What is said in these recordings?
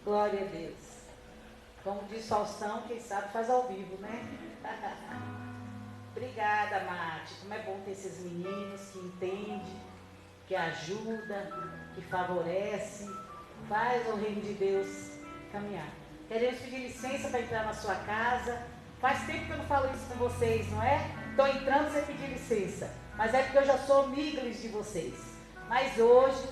Glória a Deus. Como diz Faustão, quem sabe faz ao vivo, né? Obrigada, Mate. Como é bom ter esses meninos que entendem, que ajudam, que favorecem, faz o reino de Deus caminhar. Queremos pedir licença para entrar na sua casa. Faz tempo que eu não falo isso com vocês, não é? Estou entrando sem pedir licença, mas é porque eu já sou amigos de vocês. Mas hoje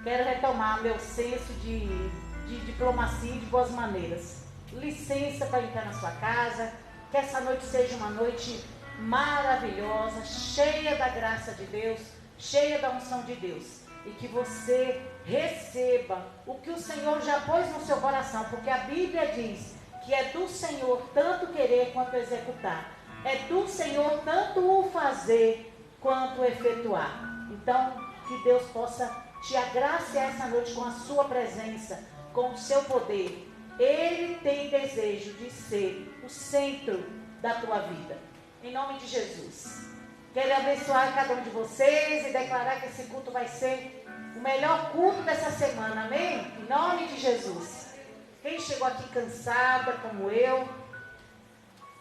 quero retomar meu senso de diplomacia e de boas maneiras. Licença para entrar na sua casa, que essa noite seja uma noite maravilhosa, cheia da graça de Deus, cheia da unção de Deus, e que você receba o que o Senhor já pôs no seu coração, porque a Bíblia diz que é do Senhor tanto querer quanto executar, é do Senhor tanto o fazer quanto efetuar. Então, que Deus possa te agraciar essa noite com a sua presença, com o seu poder. Ele tem desejo de ser o centro da tua vida. Em nome de Jesus. Quero abençoar cada um de vocês e declarar que esse culto vai ser o melhor culto dessa semana. Amém? Em nome de Jesus. Quem chegou aqui cansada como eu,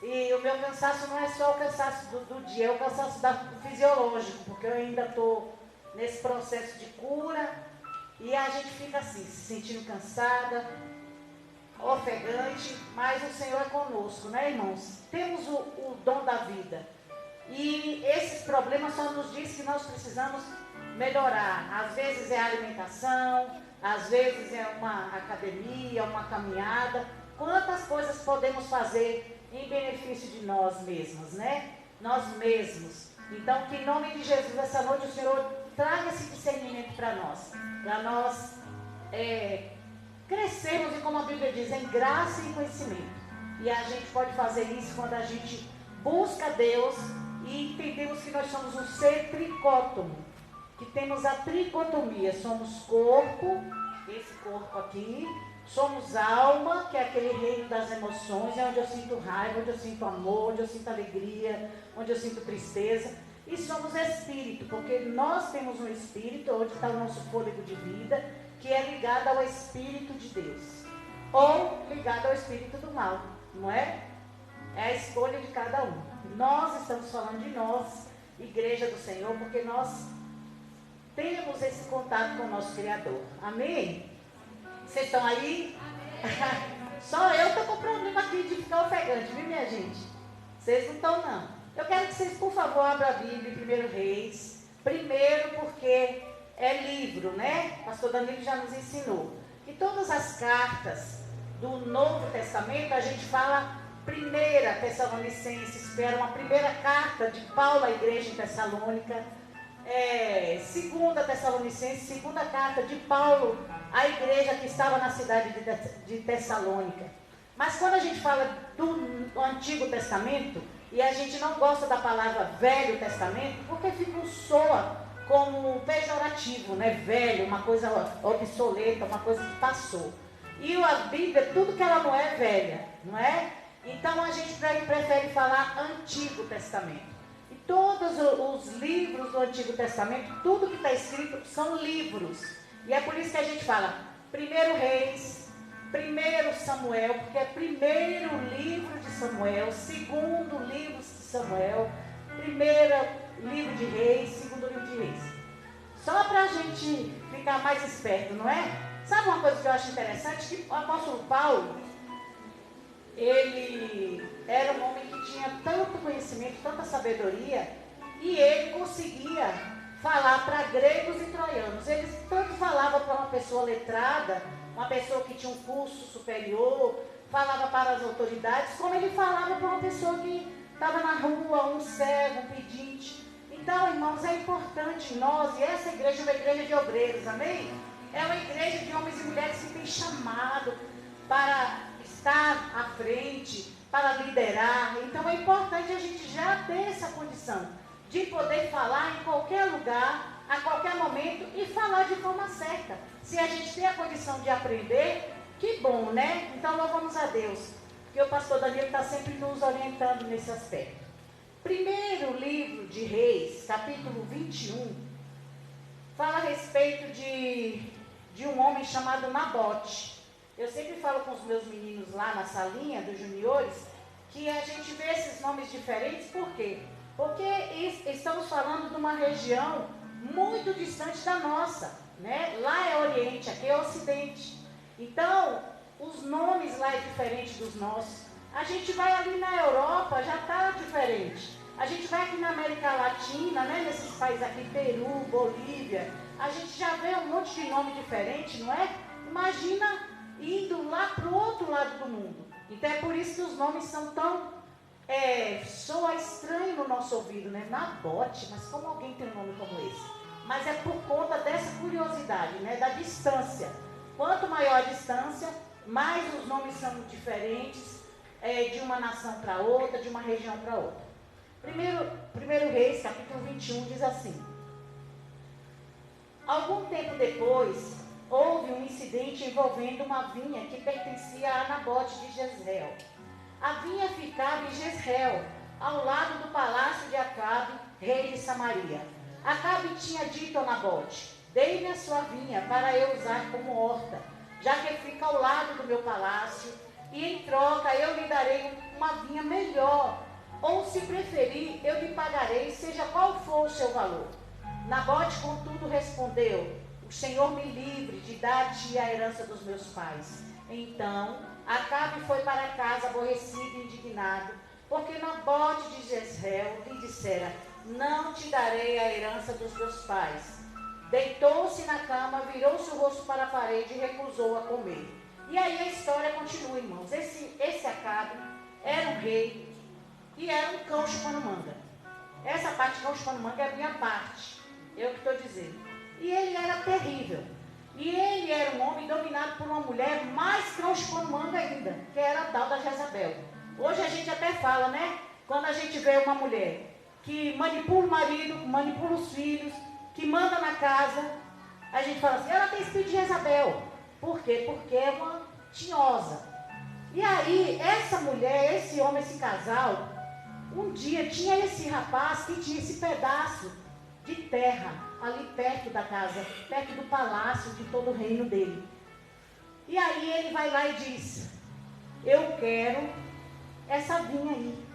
e o meu cansaço não é só o cansaço do dia, é o cansaço fisiológico, porque eu ainda estou nesse processo de cura, e a gente fica assim, se sentindo cansada, ofegante, mas o Senhor é conosco, né, irmãos? Temos o dom da vida, e esses problemas só nos diz que nós precisamos melhorar. Às vezes é a alimentação, às vezes é uma academia, uma caminhada. Quantas coisas podemos fazer em benefício de nós mesmos, né? Nós mesmos. Então, que em nome de Jesus, essa noite o Senhor traga esse discernimento para nós crescermos, e como a Bíblia diz, em graça e conhecimento. E a gente pode fazer isso quando a gente busca Deus e entendemos que nós somos um ser tricótomo, que temos a tricotomia, somos corpo, esse corpo aqui, somos alma, que é aquele reino das emoções, é onde eu sinto raiva, onde eu sinto amor, onde eu sinto alegria, onde eu sinto tristeza. E somos espírito, porque nós temos um espírito, onde está o nosso fôlego de vida, que é ligado ao Espírito de Deus, ou ligado ao espírito do mal, não é? É a escolha de cada um. Nós estamos falando de nós, Igreja do Senhor, porque nós temos esse contato com o nosso Criador. Amém? Vocês estão aí? Só eu estou com problema aqui de ficar ofegante, viu, minha gente? Vocês não estão, não. Eu quero que vocês, por favor, abram a Bíblia em 1 Reis. Primeiro porque é livro, né? O pastor Danilo já nos ensinou. E todas as cartas do Novo Testamento, a gente fala 1 Tessalonicenses, que era uma primeira carta de Paulo à igreja em Tessalônica. 2 Tessalonicenses, segunda carta de Paulo à igreja que estava na cidade de Tessalônica. Mas quando a gente fala do Antigo Testamento, e a gente não gosta da palavra Velho Testamento, porque soa como pejorativo, né? Velho, uma coisa obsoleta, uma coisa que passou. E a Bíblia, tudo que ela não é velha, não é? Então a gente prefere falar Antigo Testamento. E todos os livros do Antigo Testamento, tudo que está escrito são livros. E é por isso que a gente fala 1 Reis, 1 Samuel, porque é primeiro livro de Samuel, segundo livro de Samuel, primeiro livro de Reis, segundo livro de Reis. Só para a gente ficar mais esperto, não é? Sabe uma coisa que eu acho interessante? Que o apóstolo Paulo, ele era um homem que tinha tanto conhecimento, tanta sabedoria, e ele conseguia falar para gregos e troianos. Ele tanto falava para uma pessoa letrada, uma pessoa que tinha um curso superior, falava para as autoridades, como ele falava para uma pessoa que estava na rua, um cego, um pedinte. Então, irmãos, é importante nós, e essa igreja é uma igreja de obreiros, amém? É uma igreja de homens e mulheres que tem chamado para estar à frente, para liderar. Então é importante a gente já ter essa condição de poder falar em qualquer lugar, a qualquer momento, e falar de forma certa. Se a gente tem a condição de aprender, que bom, né? Então louvamos a Deus, porque o pastor Danilo está sempre nos orientando nesse aspecto. Primeiro livro de Reis, capítulo 21, fala a respeito de um homem chamado Nabote. Eu sempre falo com os meus meninos lá na salinha dos juniores que a gente vê esses nomes diferentes, por quê? Porque estamos falando de uma região muito distante da nossa, né? Lá é Oriente, aqui é Ocidente. Então, os nomes lá é diferente dos nossos. A gente vai ali na Europa, já está diferente. A gente vai aqui na América Latina, né? Nesses países aqui, Peru, Bolívia, a gente já vê um monte de nome diferente, não é? Imagina indo lá para o outro lado do mundo. Então é por isso que os nomes são tão... soa estranho no nosso ouvido, né? Nabote, mas como alguém tem um nome como esse? Mas é por conta dessa curiosidade, né? Da distância. Quanto maior a distância, mais os nomes são diferentes, de uma nação para outra, de uma região para outra. Primeiro Reis, capítulo 21, diz assim: algum tempo depois, houve um incidente envolvendo uma vinha que pertencia a Nabote de Jezreel. A vinha ficava em Jezreel, ao lado do palácio de Acabe, rei de Samaria. Acabe tinha dito a Nabote: dei-me a sua vinha para eu usar como horta, já que fica ao lado do meu palácio, e em troca eu lhe darei uma vinha melhor, ou se preferir, eu lhe pagarei, seja qual for o seu valor. Nabote, contudo, respondeu: o Senhor me livre de dar-te a herança dos meus pais. Então, Acabe foi para casa aborrecido e indignado, porque Nabote de Jezreel lhe dissera: não te darei a herança dos meus pais. Deitou-se na cama, virou-se o rosto para a parede e recusou a comer. E aí a história continua, irmãos. Esse Acabe era um rei e era um cão chupando manga. Essa parte de cão chupando manga é a minha parte, eu que estou dizendo. E ele era terrível. E ele era um homem dominado por uma mulher mais cão chupando manga ainda, que era a tal da Jezabel. Hoje a gente até fala, né? Quando a gente vê uma mulher que manipula o marido, manipula os filhos, que manda na casa, a gente fala assim: ela tem espírito de Jezabel. Por quê? Porque é uma tinhosa. E aí, essa mulher, esse homem, esse casal, um dia tinha esse rapaz que tinha esse pedaço de terra ali perto da casa, perto do palácio de todo o reino dele. E aí ele vai lá e diz: eu quero essa vinha aí.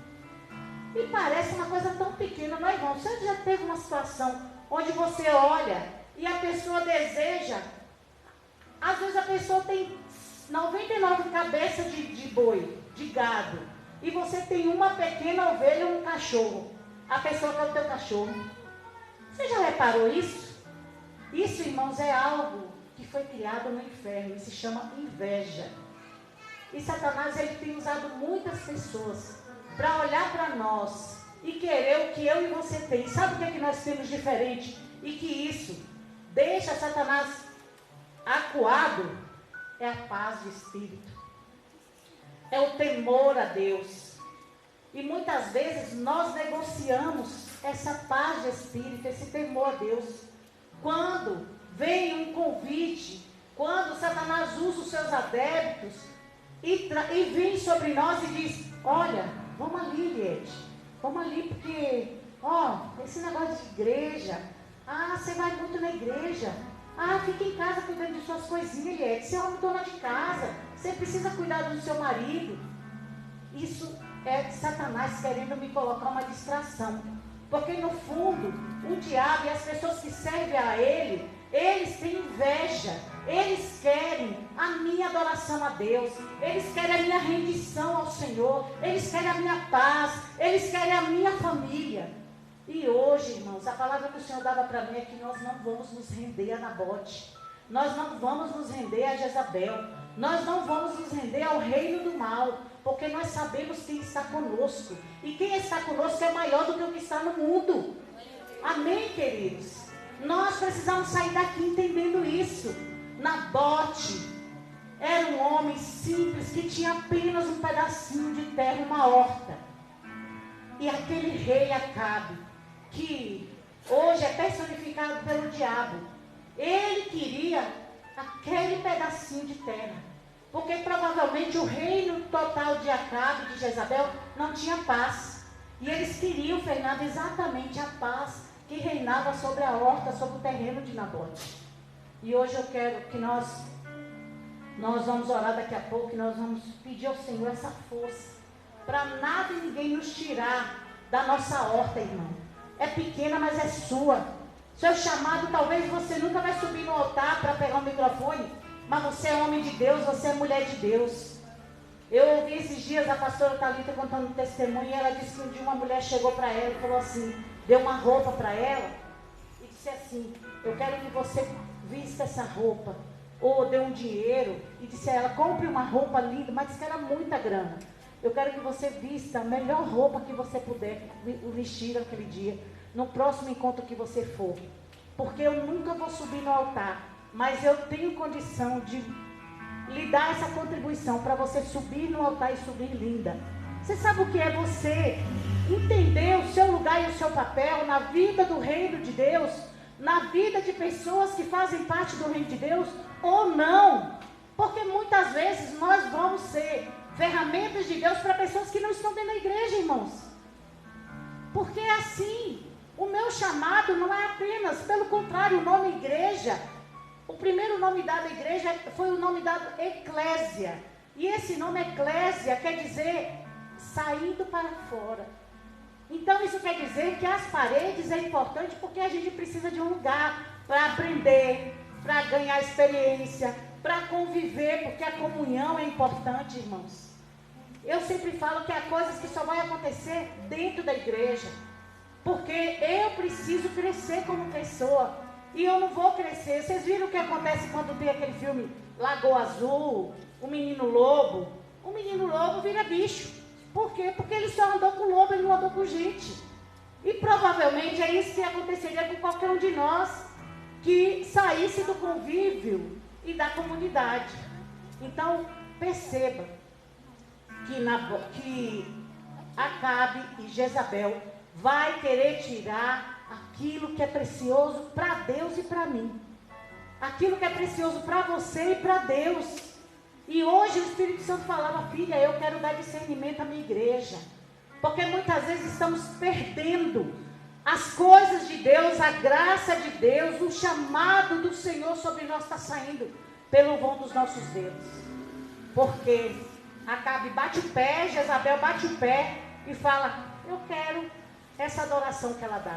E parece uma coisa tão pequena, não é, irmão? Você já teve uma situação onde você olha e a pessoa deseja, às vezes a pessoa tem 99 cabeças de boi, de gado, e você tem uma pequena ovelha ou um cachorro. A pessoa quer o teu cachorro. Você já reparou isso? Isso, irmãos, é algo que foi criado no inferno e se chama inveja. E Satanás, ele tem usado muitas pessoas para olhar para nós e querer o que eu e você tem. Sabe o que é que nós temos diferente? E que isso deixa Satanás acuado? É a paz de espírito. É o temor a Deus. E muitas vezes nós negociamos essa paz de espírito, esse temor a Deus. Quando vem um convite, quando Satanás usa os seus adeptos e vem sobre nós e diz: olha, vamos ali, Liette, vamos ali porque, esse negócio de igreja, você vai muito na igreja, fica em casa cuidando de suas coisinhas, Liette, você é uma dona de casa, você precisa cuidar do seu marido. Isso é Satanás querendo me colocar uma distração, porque no fundo, o diabo e as pessoas que servem a ele, eles têm inveja, eles querem a minha adoração a Deus, eles querem a minha rendição ao Senhor, eles querem a minha paz, eles querem a minha família. E hoje, irmãos, a palavra que o Senhor dava para mim é que nós não vamos nos render a Nabote, nós não vamos nos render a Jezabel, nós não vamos nos render ao reino do mal, porque nós sabemos quem está conosco, e quem está conosco é maior do que o que está no mundo. Amém, queridos? Nós precisamos sair daqui entendendo isso. Nabote era um homem simples que tinha apenas um pedacinho de terra, uma horta. E aquele rei Acabe, que hoje é personificado pelo diabo, ele queria aquele pedacinho de terra, porque provavelmente o reino total de Acabe, de Jezabel, não tinha paz. E eles queriam, Fernando, exatamente a paz que reinava sobre a horta, sobre o terreno de Nabote. E hoje eu quero que nós Nós vamos orar daqui a pouco e nós vamos pedir ao Senhor essa força. Para nada e ninguém nos tirar da nossa horta, irmão. É pequena, mas é sua. Seu chamado, talvez você nunca vai subir no altar para pegar um microfone, mas você é homem de Deus, você é mulher de Deus. Eu ouvi esses dias a pastora Thalita contando um testemunho e ela disse que um dia uma mulher chegou para ela e falou assim, deu uma roupa para ela e disse assim, eu quero que você vista essa roupa. Ou deu um dinheiro e disse a ela, compre uma roupa linda, mas disse que era muita grana. Eu quero que você vista a melhor roupa que você puder vestir naquele dia, no próximo encontro que você for. Porque eu nunca vou subir no altar, mas eu tenho condição de lhe dar essa contribuição para você subir no altar e subir linda. Você sabe o que é você entender o seu lugar e o seu papel na vida do reino de Deus, na vida de pessoas que fazem parte do reino de Deus, ou não? Porque muitas vezes nós vamos ser ferramentas de Deus para pessoas que não estão dentro da igreja, irmãos. Porque é assim, o meu chamado não é apenas, pelo contrário, o nome igreja, o primeiro nome dado à igreja foi o nome dado eclésia. E esse nome eclésia quer dizer saindo para fora. Então isso quer dizer que as paredes é importante porque a gente precisa de um lugar para aprender, para ganhar experiência, para conviver, porque a comunhão é importante, irmãos. Eu sempre falo que há coisas que só vai acontecer dentro da igreja, porque eu preciso crescer como pessoa. E eu não vou crescer. Vocês viram o que acontece quando tem aquele filme Lagoa Azul, o menino lobo? O menino lobo vira bicho. Por quê? Porque ele só andou com lobo, ele não andou com gente. E provavelmente é isso que aconteceria com qualquer um de nós que saísse do convívio e da comunidade. Então, perceba que Acabe e Jezabel vai querer tirar aquilo que é precioso para Deus e para mim. Aquilo que é precioso para você e para Deus. E hoje o Espírito Santo falava, filha, eu quero dar discernimento à minha igreja. Porque muitas vezes estamos perdendo as coisas de Deus, a graça de Deus, o chamado do Senhor sobre nós está saindo pelo vão dos nossos dedos. Porque Acabe bate o pé, Jezabel bate o pé e fala, eu quero essa adoração que ela dá.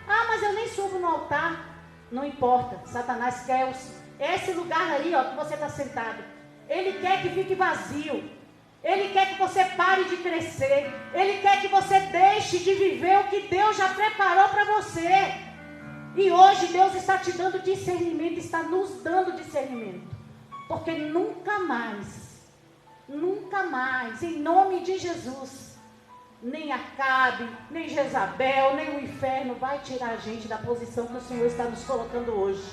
Ah, mas eu nem subo no altar. Não importa, Satanás quer esse lugar aí, ó, que você está sentado. Ele quer que fique vazio. Ele quer que você pare de crescer. Ele quer que você deixe de viver o que Deus já preparou para você. E hoje Deus está te dando discernimento, está nos dando discernimento. Porque nunca mais, em nome de Jesus, nem Acabe, nem Jezabel, nem o inferno vai tirar a gente da posição que o Senhor está nos colocando hoje.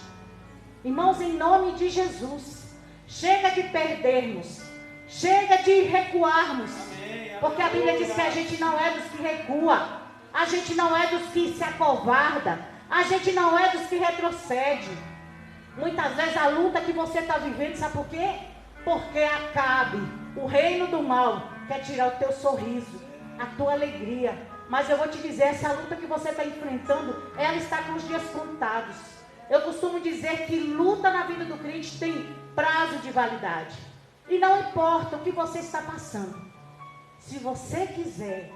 Irmãos, em nome de Jesus, chega de perdermos, chega de recuarmos, porque a Bíblia diz que a gente não é dos que recua, a gente não é dos que se acovarda, a gente não é dos que retrocede. Muitas vezes a luta que você está vivendo, sabe por quê? Porque Acabe, o reino do mal, quer tirar o teu sorriso, a tua alegria. Mas eu vou te dizer, essa luta que você está enfrentando, ela está com os dias contados. Eu costumo dizer que luta na vida do crente tem prazo de validade. E não importa o que você está passando, se você quiser,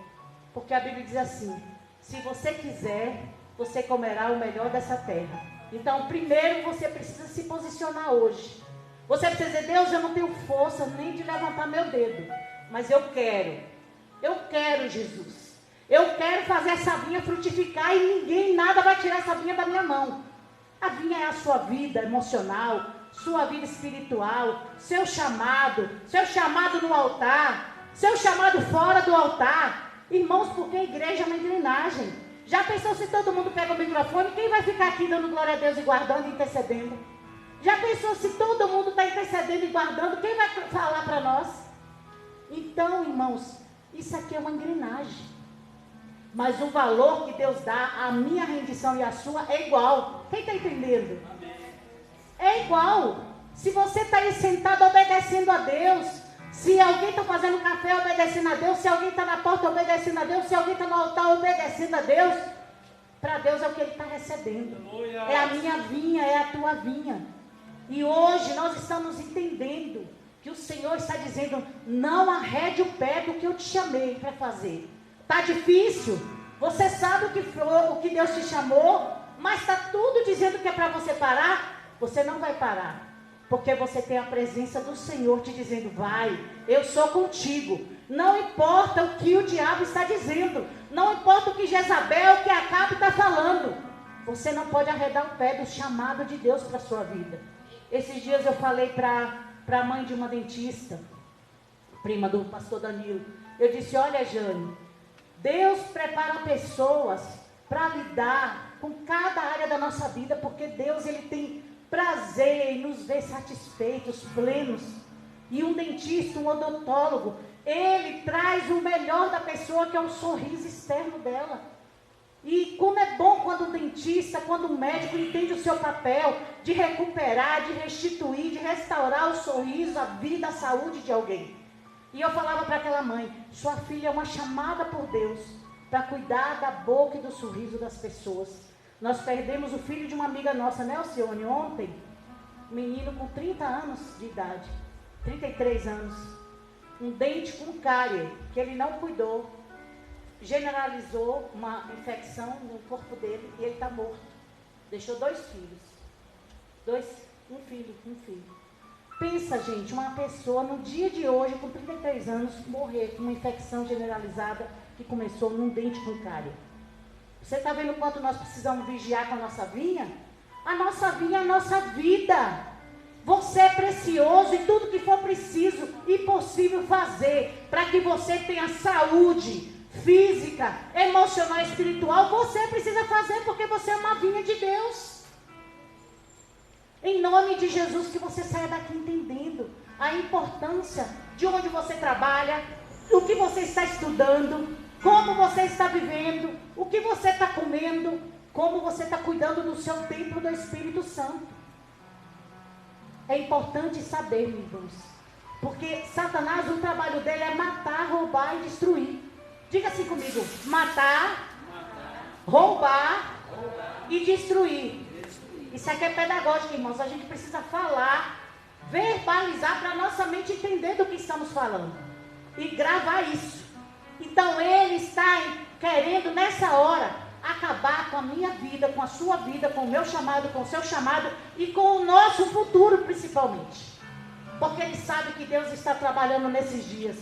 porque a Bíblia diz assim, se você quiser, você comerá o melhor dessa terra. Então primeiro você precisa se posicionar hoje. Você precisa dizer, Deus, eu não tenho força nem de levantar meu dedo, mas eu quero Jesus. Eu quero fazer essa vinha frutificar e ninguém, nada vai tirar essa vinha da minha mão. A vinha é a sua vida emocional, sua vida espiritual, seu chamado no altar, seu chamado fora do altar. Irmãos, porque a igreja é uma engrenagem. Já pensou se todo mundo pega o microfone, quem vai ficar aqui dando glória a Deus e guardando e intercedendo? Já pensou se todo mundo está intercedendo e guardando, quem vai falar para nós? Então, irmãos, isso aqui é uma engrenagem. Mas o valor que Deus dá à minha rendição e à sua é igual. Quem está entendendo? É igual. Se você está aí sentado obedecendo a Deus, se alguém está fazendo café obedecendo a Deus, se alguém está na porta obedecendo a Deus, se alguém está no altar obedecendo a Deus, para Deus é o que Ele está recebendo. É a minha vinha, é a tua vinha. E hoje nós estamos entendendo que o Senhor está dizendo, não arrede o pé do que eu te chamei para fazer. Está difícil, você sabe o que Deus te chamou, mas está tudo dizendo que é para você parar. Você não vai parar, porque você tem a presença do Senhor te dizendo, vai, eu sou contigo. Não importa o que o diabo está dizendo, não importa o que Jezabel, o que Acabe está falando, você não pode arredar o pé do chamado de Deus para a sua vida. Esses dias eu falei para a mãe de uma dentista, prima do pastor Danilo, eu disse, olha Jane, Deus prepara pessoas para lidar com cada área da nossa vida, porque Deus ele tem prazer em nos ver satisfeitos, plenos. E um dentista, um odontólogo, ele traz o melhor da pessoa, que é o sorriso externo dela. E como é bom quando o dentista, quando o médico entende o seu papel de recuperar, de restituir, de restaurar o sorriso, a vida, a saúde de alguém. E eu falava para aquela mãe, sua filha é uma chamada por Deus para cuidar da boca e do sorriso das pessoas. Nós perdemos o filho de uma amiga nossa, né, Alcione, ontem, um menino com 30 anos de idade, 33 anos, um dente com cárie, que ele não cuidou, generalizou uma infecção no corpo dele e ele está morto. Deixou 2 filhos, um filho. Pensa, gente, uma pessoa no dia de hoje, com 33 anos, morrer com uma infecção generalizada que começou num dente com cárie. Você está vendo quanto nós precisamos vigiar com a nossa vinha? A nossa vinha é a nossa vida. Você é precioso e tudo que for preciso e possível fazer para que você tenha saúde física, emocional, espiritual, você precisa fazer, porque você é uma vinha de Deus. Em nome de Jesus, que você saia daqui entendendo a importância de onde você trabalha, o que você está estudando, como você está vivendo, o que você está comendo, como você está cuidando do seu templo do Espírito Santo. É importante saber, irmãos, porque Satanás, o trabalho dele é matar, roubar e destruir. Diga assim comigo, matar, roubar e destruir. Isso aqui é pedagógico, irmãos, a gente precisa falar, verbalizar para a nossa mente entender do que estamos falando e gravar isso. Então ele está querendo nessa hora acabar com a minha vida, com a sua vida, com o meu chamado, com o seu chamado e com o nosso futuro principalmente. Porque ele sabe que Deus está trabalhando nesses dias.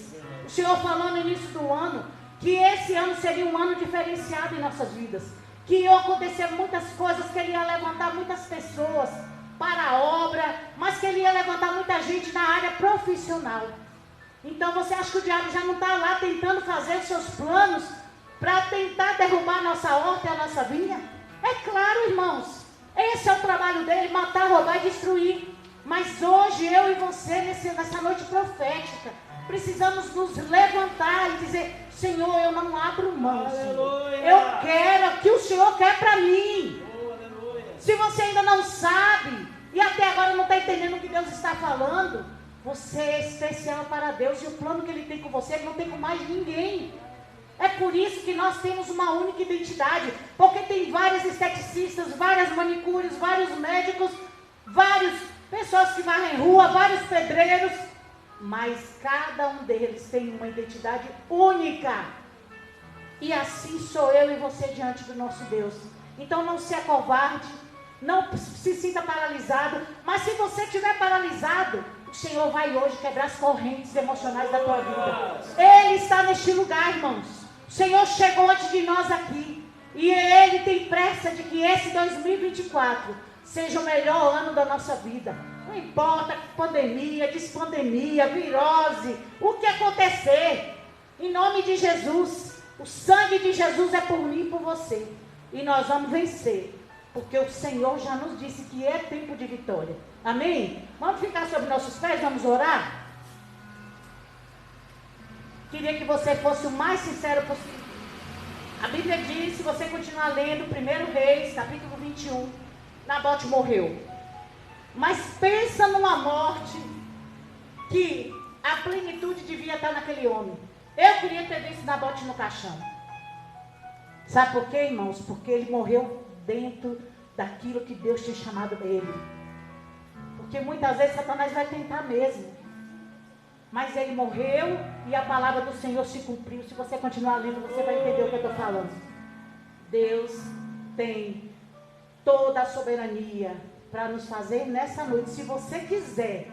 O Senhor falou no início do ano que esse ano seria um ano diferenciado em nossas vidas. Que iam acontecer muitas coisas, que ele ia levantar muitas pessoas para a obra, mas que ele ia levantar muita gente na área profissional. Então você acha que o diabo já não está lá tentando fazer os seus planos para tentar derrubar a nossa horta e a nossa vinha? É claro, irmãos, esse é o trabalho dele, matar, roubar e destruir. Mas hoje eu e você, nessa noite profética, precisamos nos levantar e dizer, Senhor, eu não abro mão, Senhor. Eu quero o que o Senhor quer para mim. Se você ainda não sabe, e até agora não está entendendo o que Deus está falando, você é especial para Deus, e o plano que Ele tem com você, Ele não tem com mais ninguém. É por isso que nós temos uma única identidade, porque tem vários esteticistas, várias manicures, vários médicos, várias pessoas que varrem rua, vários pedreiros, mas cada um deles tem uma identidade única. E assim sou eu e você diante do nosso Deus. Então não se acovarde, não se sinta paralisado, mas se você estiver paralisado, o Senhor vai hoje quebrar as correntes emocionais da tua vida. Ele está neste lugar, irmãos. O Senhor chegou antes de nós aqui, e Ele tem pressa de que esse 2024 seja o melhor ano da nossa vida. Não importa pandemia, despandemia, virose, o que acontecer, em nome de Jesus, o sangue de Jesus é por mim e por você, e nós vamos vencer, porque o Senhor já nos disse que é tempo de vitória. Amém? Vamos ficar sobre nossos pés, vamos orar? Queria que você fosse o mais sincero possível. A Bíblia diz, se você continuar lendo 1 Reis, capítulo 21, Nabote morreu. Mas pensa numa morte que a plenitude devia estar naquele homem. Eu queria ter visto Nabote no caixão. Sabe por quê, irmãos? Porque ele morreu dentro daquilo que Deus tinha chamado ele. Porque muitas vezes Satanás vai tentar mesmo. Mas ele morreu e a palavra do Senhor se cumpriu. Se você continuar lendo, você vai entender o que eu estou falando. Deus tem toda a soberania para nos fazer nessa noite. Se você quiser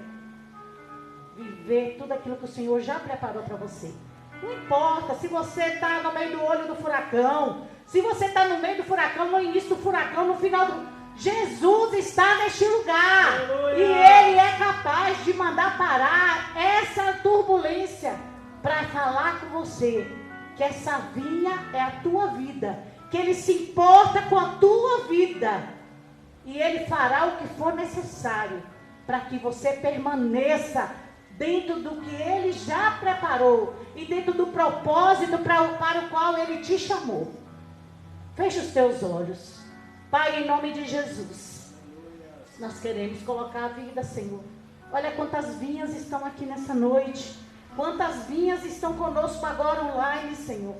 viver tudo aquilo que o Senhor já preparou para você. Não importa se você está no meio do olho do furacão. Se você está no meio do furacão, no início do furacão, no final do... Jesus está neste lugar. Aleluia. E Ele é capaz de mandar parar essa turbulência para falar com você que essa vinha é a tua vida, que Ele se importa com a tua vida e Ele fará o que for necessário para que você permaneça dentro do que Ele já preparou e dentro do propósito para o qual Ele te chamou. Feche os teus olhos. Pai, em nome de Jesus, nós queremos colocar a vida, Senhor. Olha quantas vinhas estão aqui nessa noite. Quantas vinhas estão conosco agora online, Senhor.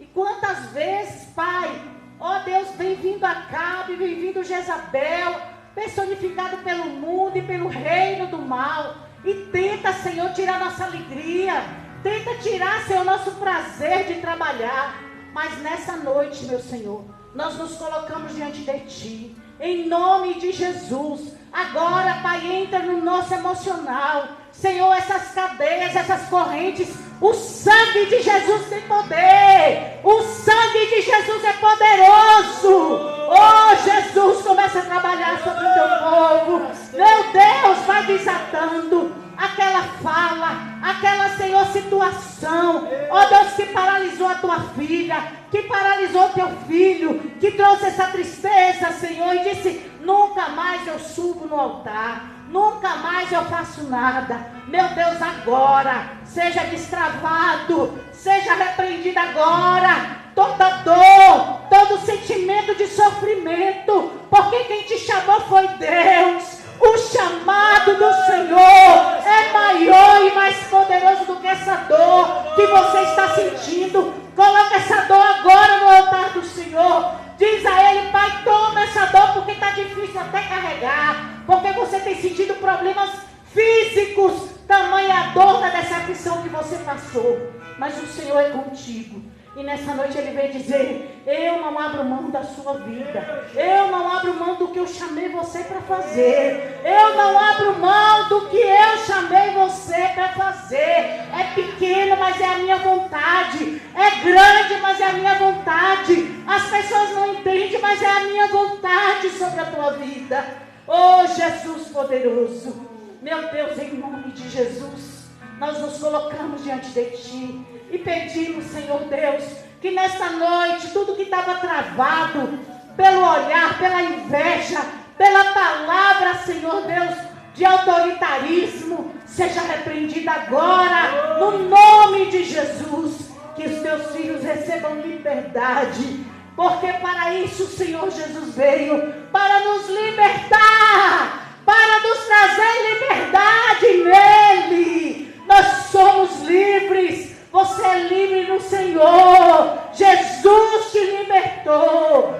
E quantas vezes, Pai, ó Deus, vem vindo Acabe, vem vindo Jezabel, personificado pelo mundo e pelo reino do mal. E tenta, Senhor, tirar nossa alegria. Tenta tirar, Senhor, nosso prazer de trabalhar. Mas nessa noite, meu Senhor, nós nos colocamos diante de Ti, em nome de Jesus. Agora, Pai, entra no nosso emocional, Senhor, essas cadeias, essas correntes, o sangue de Jesus tem poder, o sangue de Jesus é poderoso. Oh, Jesus, começa a trabalhar sobre o Teu povo, meu Deus, vai desatando aquela fala, aquela, Senhor, situação, ó Deus, que paralisou a tua filha, que paralisou teu filho, que trouxe essa tristeza, Senhor, e disse: nunca mais eu subo no altar, nunca mais eu faço nada. Meu Deus, agora, seja destravado, seja repreendido agora, toda dor, todo sentimento de sofrimento, porque quem te chamou foi Deus. O chamado do Senhor é maior e mais poderoso do que essa dor que você está sentindo. Coloca essa dor agora no altar do Senhor. Diz a Ele: Pai, toma essa dor, porque está difícil até carregar, porque você tem sentido problemas físicos, tamanha dor da decepção que você passou. Mas o Senhor é contigo. E nessa noite Ele vem dizer: eu não abro mão da sua vida, eu não abro mão do que eu chamei você para fazer, eu não abro mão do que eu chamei você para fazer. É pequeno, mas é a minha vontade, é grande, mas é a minha vontade. As pessoas não entendem, mas é a minha vontade sobre a tua vida. Oh, Jesus poderoso, meu Deus, em nome de Jesus, nós nos colocamos diante de Ti e pedimos, Senhor Deus, que nesta noite, tudo que estava travado, pelo olhar, pela inveja, pela palavra, Senhor Deus, de autoritarismo, seja repreendido agora, no nome de Jesus. Que os Teus filhos recebam liberdade, porque para isso o Senhor Jesus veio, para nos libertar, para nos trazer liberdade nele. Nós somos livres. Você é livre no Senhor. Jesus te libertou.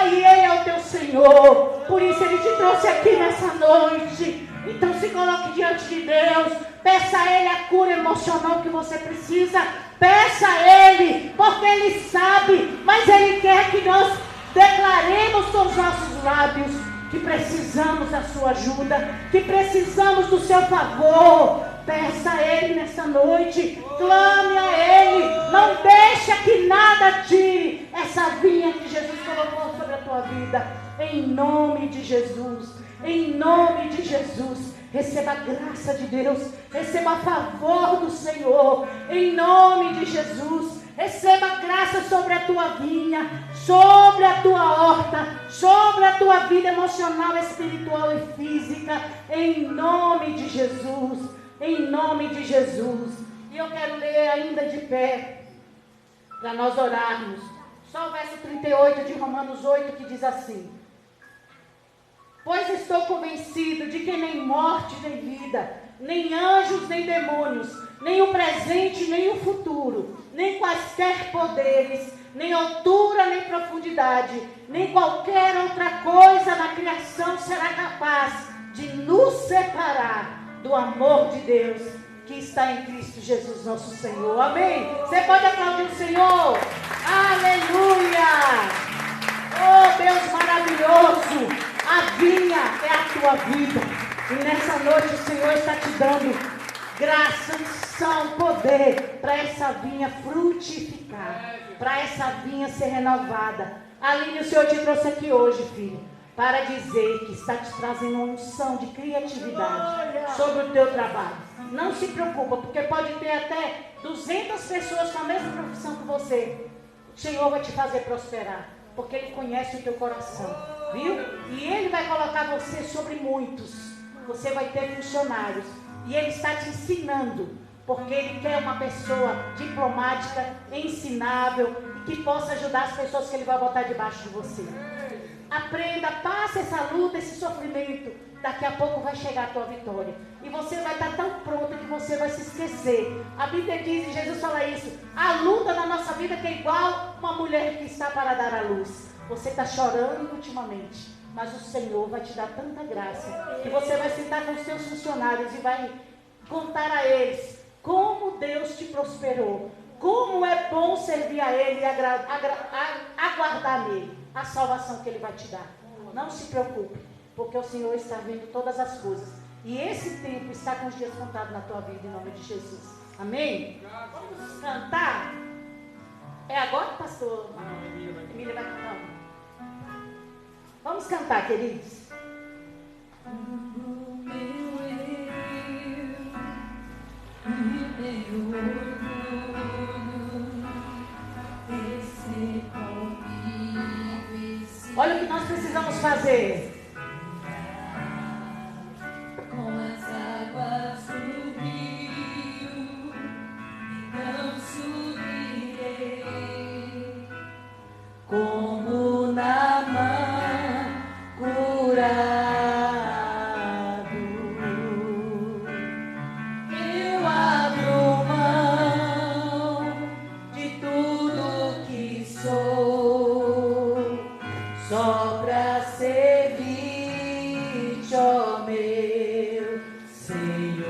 E Ele é o teu Senhor. Por isso Ele te trouxe aqui nessa noite. Então se coloque diante de Deus. Peça a Ele a cura emocional que você precisa. Peça a Ele, porque Ele sabe. Mas Ele quer que nós declaremos com os nossos lábios que precisamos da sua ajuda, que precisamos do seu favor. Peça a Ele nessa noite, clame a Ele, não deixa que nada tire essa vinha que Jesus colocou sobre a tua vida. Em nome de Jesus, em nome de Jesus, receba a graça de Deus, receba a favor do Senhor, em nome de Jesus. Receba graça sobre a tua vinha, sobre a tua horta, sobre a tua vida emocional, espiritual e física, em nome de Jesus, em nome de Jesus. E eu quero ler ainda de pé, para nós orarmos, só o verso 38 de Romanos 8, que diz assim: pois estou convencido de que nem morte, nem vida, nem anjos, nem demônios, nem o presente, nem o futuro, nem quaisquer poderes, nem altura, nem profundidade, nem qualquer outra coisa na criação será capaz de nos separar do amor de Deus que está em Cristo Jesus, nosso Senhor. Amém? Você pode aplaudir o Senhor? Aleluia! Oh, Deus maravilhoso! A vinha é a tua vida. E nessa noite o Senhor está te dando graça, unção, poder para essa vinha frutificar, para essa vinha ser renovada. Aline, o Senhor te trouxe aqui hoje, filho, para dizer que está te trazendo uma unção de criatividade sobre o teu trabalho. Não se preocupa, porque pode ter até 200 pessoas com a mesma profissão que você. O Senhor vai te fazer prosperar, porque Ele conhece o teu coração, viu? E Ele vai colocar você sobre muitos. Você vai ter funcionários. E Ele está te ensinando, porque Ele quer uma pessoa diplomática, ensinável, e que possa ajudar as pessoas que Ele vai botar debaixo de você. Aprenda, passe essa luta, esse sofrimento. Daqui a pouco vai chegar a tua vitória. E você vai estar tão pronto que você vai se esquecer. A Bíblia diz, e Jesus fala isso, a luta na nossa vida que é igual uma mulher que está para dar à luz. Você está chorando ultimamente, mas o Senhor vai te dar tanta graça que você vai sentar com os seus funcionários e vai contar a eles como Deus te prosperou, como é bom servir a Ele e aguardar nele a salvação que Ele vai te dar. Não se preocupe, porque o Senhor está vendo todas as coisas. E esse tempo está com os dias contados na tua vida, em nome de Jesus. Amém? Vamos cantar? É agora, pastor? Emília vai cantar. Vamos cantar, queridos. Olha o que nós precisamos fazer. Com as águas do rio, então subirei, como Naamã curado. Eu abro mão de tudo que sou, só pra servir-te, ó meu Senhor.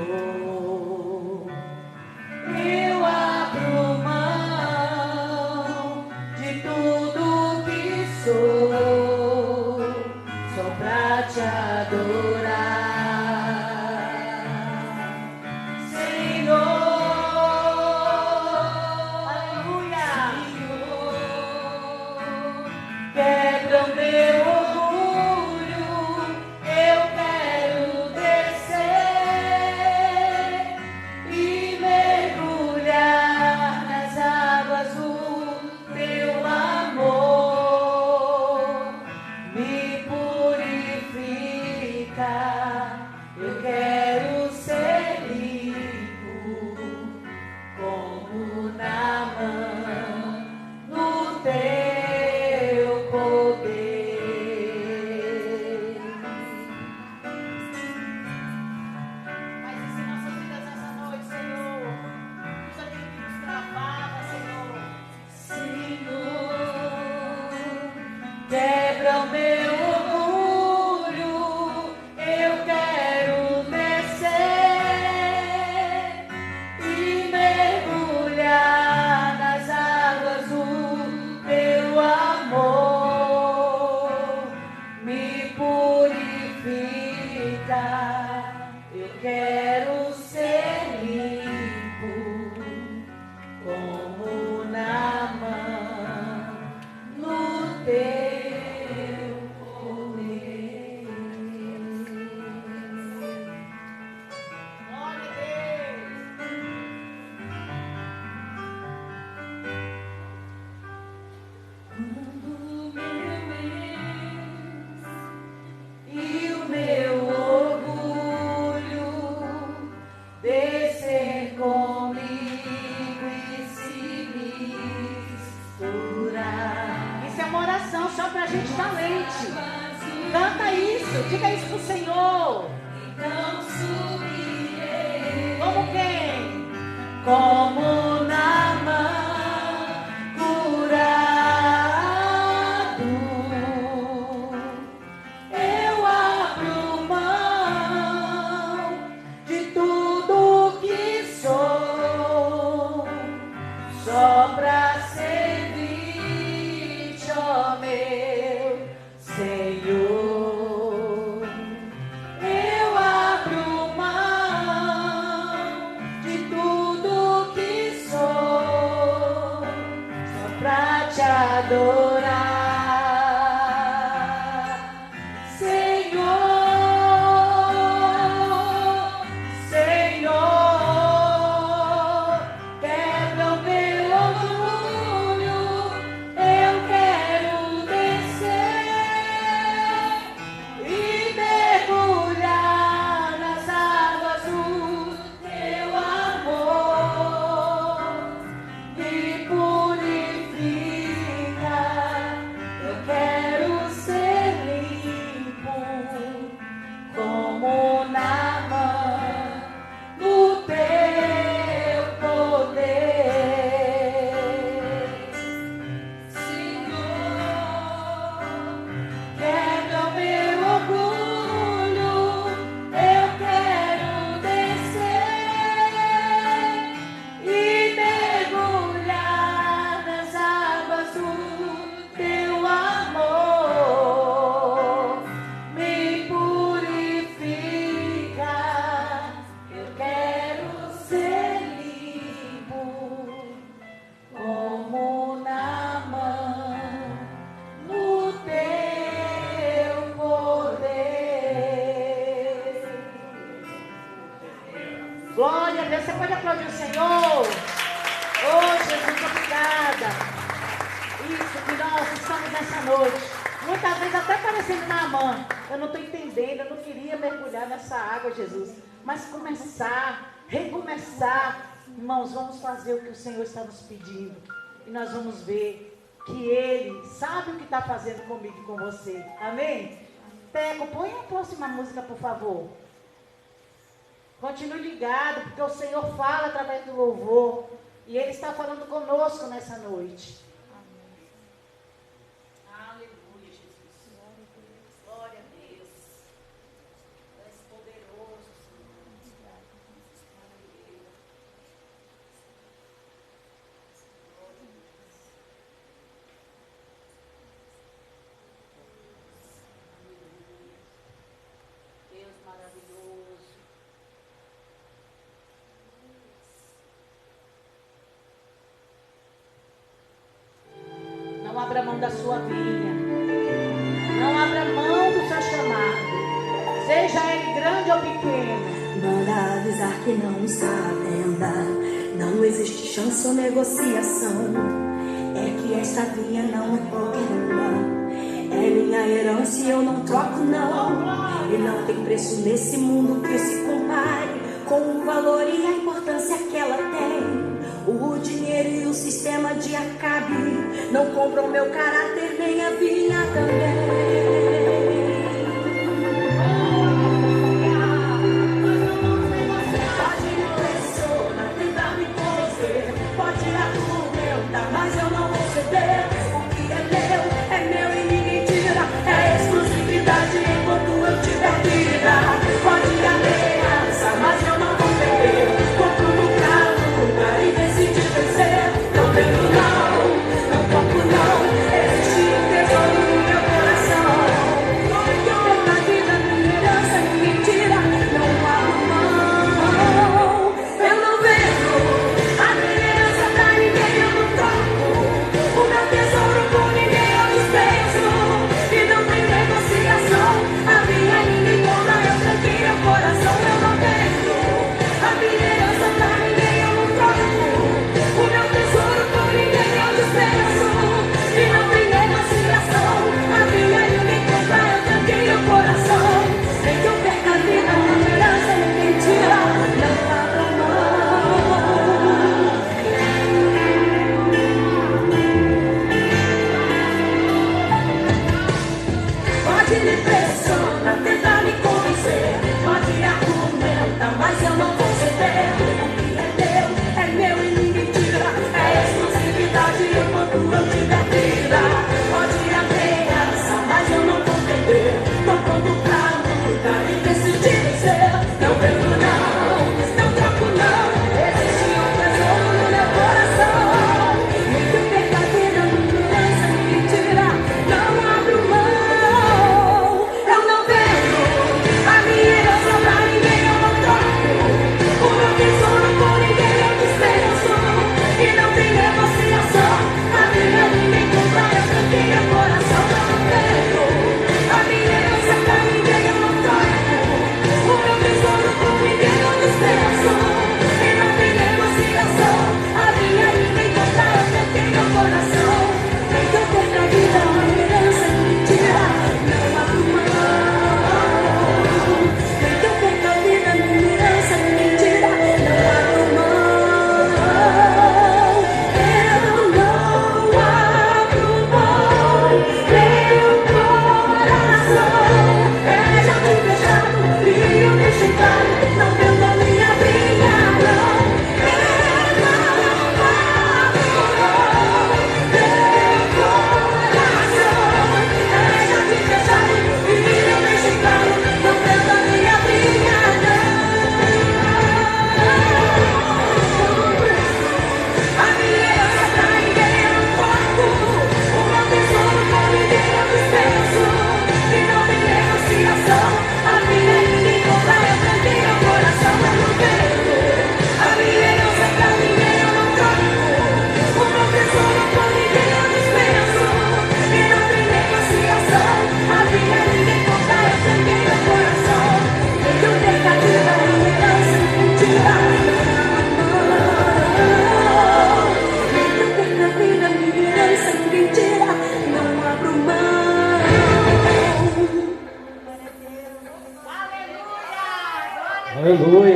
Eu abro mão de tudo que sou, só pra te adorar, Senhor. Aleluia. Senhor, quebra o meu orgulho, eu quero descer e mergulhar nas águas do teu amor. Me purifica, eu quero ser limpo, como Naamã, no teu poder. Mas ensina nossas vidas nessa noite, Senhor. Tudo aquilo que nos travava, Senhor. Senhor, quebra o meu orgulho, eu quero descer e mergulhar nas águas do teu amor. Me purifica, eu quero ser limpo, como Naamã, no teu poder. Glória a Deus. Quando meu ex e o meu orgulho descer comigo e se misturar, Isso é uma oração só pra gente valente. Canta isso, diga isso pro Senhor. então subirei Como quem? como Naamã curado. Eu abro mão Glória a Deus. Você pode aplaudir o Senhor? Oh, Jesus, obrigada. Isso que nós estamos nessa noite. Muitas vezes até parecendo Naamã. Eu não estou entendendo, eu não queria mergulhar nessa água, Jesus. Mas começar, recomeçar. Irmãos, vamos fazer o que o Senhor está nos pedindo. E nós vamos ver que Ele sabe o que está fazendo comigo e com você. Amém? Teco, põe a próxima música, por favor. Continue ligado, porque o Senhor fala através do louvor. E Ele está falando conosco nessa noite. Amém. Aleluia, Jesus. Glória a Deus. Tu és poderoso, Senhor. Aleluia. Deus maravilhoso. Não abra mão da sua vinha. Não abra mão do seu chamado. Seja ele grande ou pequeno. Manda avisar que não está à venda. Não existe chance ou negociação. É que esta vinha não é qualquer uma. É minha herança e eu não troco não. E não tem preço nesse mundo que se compare com o valor e a importância que ela tem. O dinheiro e o sistema de Acabe não compram meu caráter nem a vinha também. Pode me pressionar, tentar me convencer, pode argumentar, mas eu não vou ceder. O que é meu e ninguém tira. É exclusividade enquanto eu tiver vida. Pode ameaçar, mas eu não vou perder. Compro no lugar e decidi vencer. Não toco não, existe um tesouro no meu coração.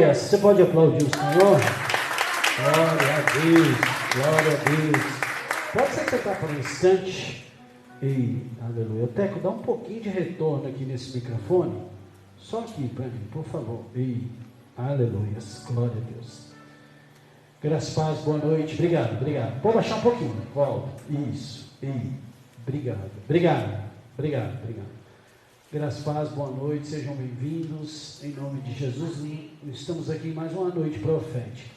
Aleluia! Você pode aplaudir o Senhor? Glória a Deus, glória a Deus. Pode sentar por um instante. Ei, aleluia. Teco, dá um pouquinho de retorno aqui nesse microfone. Só aqui para mim, por favor. Ei, aleluia, glória a Deus. Graças, paz, boa noite. Obrigado, obrigado. Pode baixar um pouquinho. Volta. Isso. Ei, obrigado, obrigado, obrigado, obrigado. Graças, paz, boa noite. Sejam bem-vindos. Em nome de Jesus, estamos aqui em mais uma noite profética.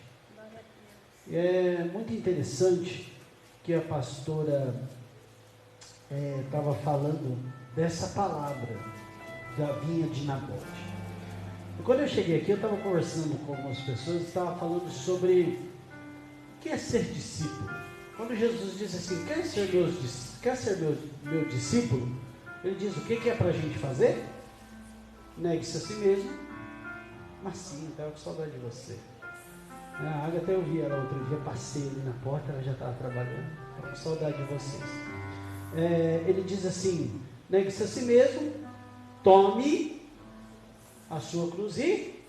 E é muito interessante que a pastora estava falando dessa palavra da vinha de Nabote. E quando eu cheguei aqui, eu estava conversando com algumas pessoas e estava falando sobre o que é ser discípulo. Quando Jesus diz assim, quer ser meu discípulo? Ele diz, o que é para a gente fazer? Negue-se a si mesmo. Mas sim, estava com saudade de você. A Ágata, eu vi ela outro dia, passei ali na porta, ela já estava trabalhando. Estava com saudade de vocês. Ele diz assim, negue-se a si mesmo, tome a sua cruz e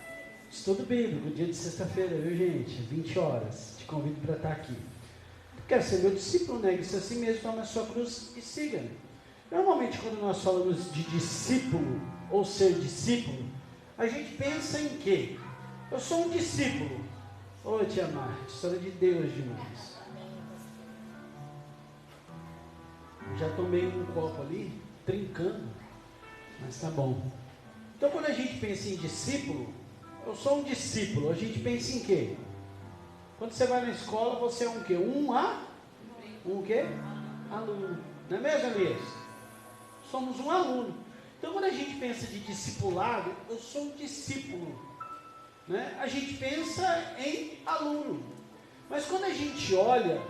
estudo bíblico, dia de sexta-feira, viu gente? 20 horas, te convido para estar aqui. Quer ser meu discípulo, negue-se a si mesmo, tome a sua cruz e siga-me. Normalmente quando nós falamos de discípulo, ou ser discípulo, a gente pensa em quê? Eu sou um discípulo. Ô tia Marte, história de Deus demais. Já tomei um copo ali, trincando, mas tá bom. Então quando a gente pensa em discípulo, eu sou um discípulo, a gente pensa em quê? Quando você vai na escola, você é um quê? Um quê? Aluno. Não é mesmo, Elias? Somos um aluno. Então quando a gente pensa de discipulado, eu sou um discípulo. Né? A gente pensa em aluno. Mas quando a gente olha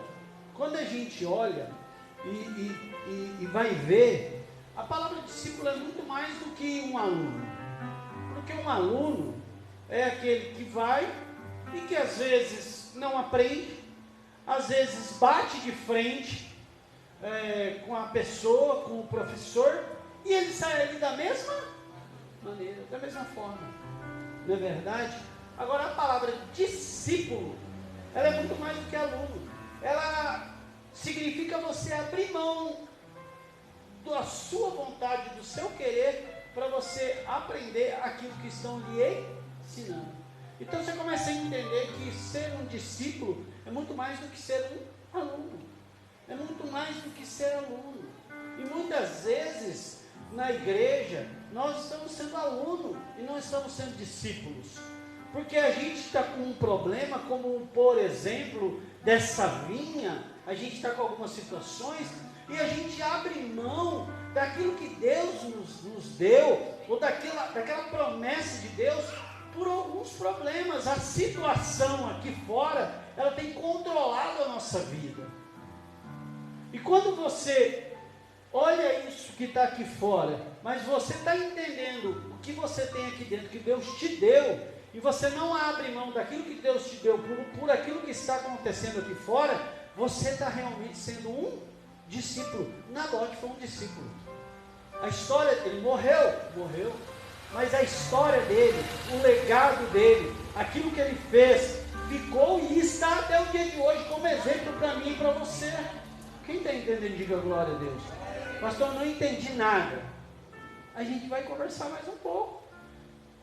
e vai ver, a palavra discípulo é muito mais do que um aluno. Porque um aluno é aquele que vai e que às vezes não aprende, às vezes bate de frente com a pessoa, com o professor, e ele sai ali da mesma maneira, da mesma forma. Não é verdade? Agora a palavra discípulo, ela é muito mais do que aluno. Ela significa você abrir mão da sua vontade, do seu querer, para você aprender aquilo que estão lhe ensinando. Então você começa a entender que ser um discípulo é muito mais do que ser um aluno. É muito mais do que ser aluno. E muitas vezes na igreja nós estamos sendo aluno e não estamos sendo discípulos, porque a gente está com um problema, como por exemplo dessa vinha, a gente está com algumas situações e a gente abre mão daquilo que Deus nos deu, ou daquela promessa de Deus, por alguns problemas. A situação aqui fora, ela tem controlado a nossa vida. E quando você olha isso que está aqui fora, mas você está entendendo o que você tem aqui dentro, que Deus te deu, e você não abre mão daquilo que Deus te deu por aquilo que está acontecendo aqui fora, você está realmente sendo um discípulo. Nabote foi um discípulo. A história dele, morreu, mas a história dele, o legado dele, aquilo que ele fez, ficou e está até o dia de hoje como exemplo para mim e para você. Quem está entendendo, diga glória a Deus. Pastor, eu não entendi nada. A gente vai conversar mais um pouco.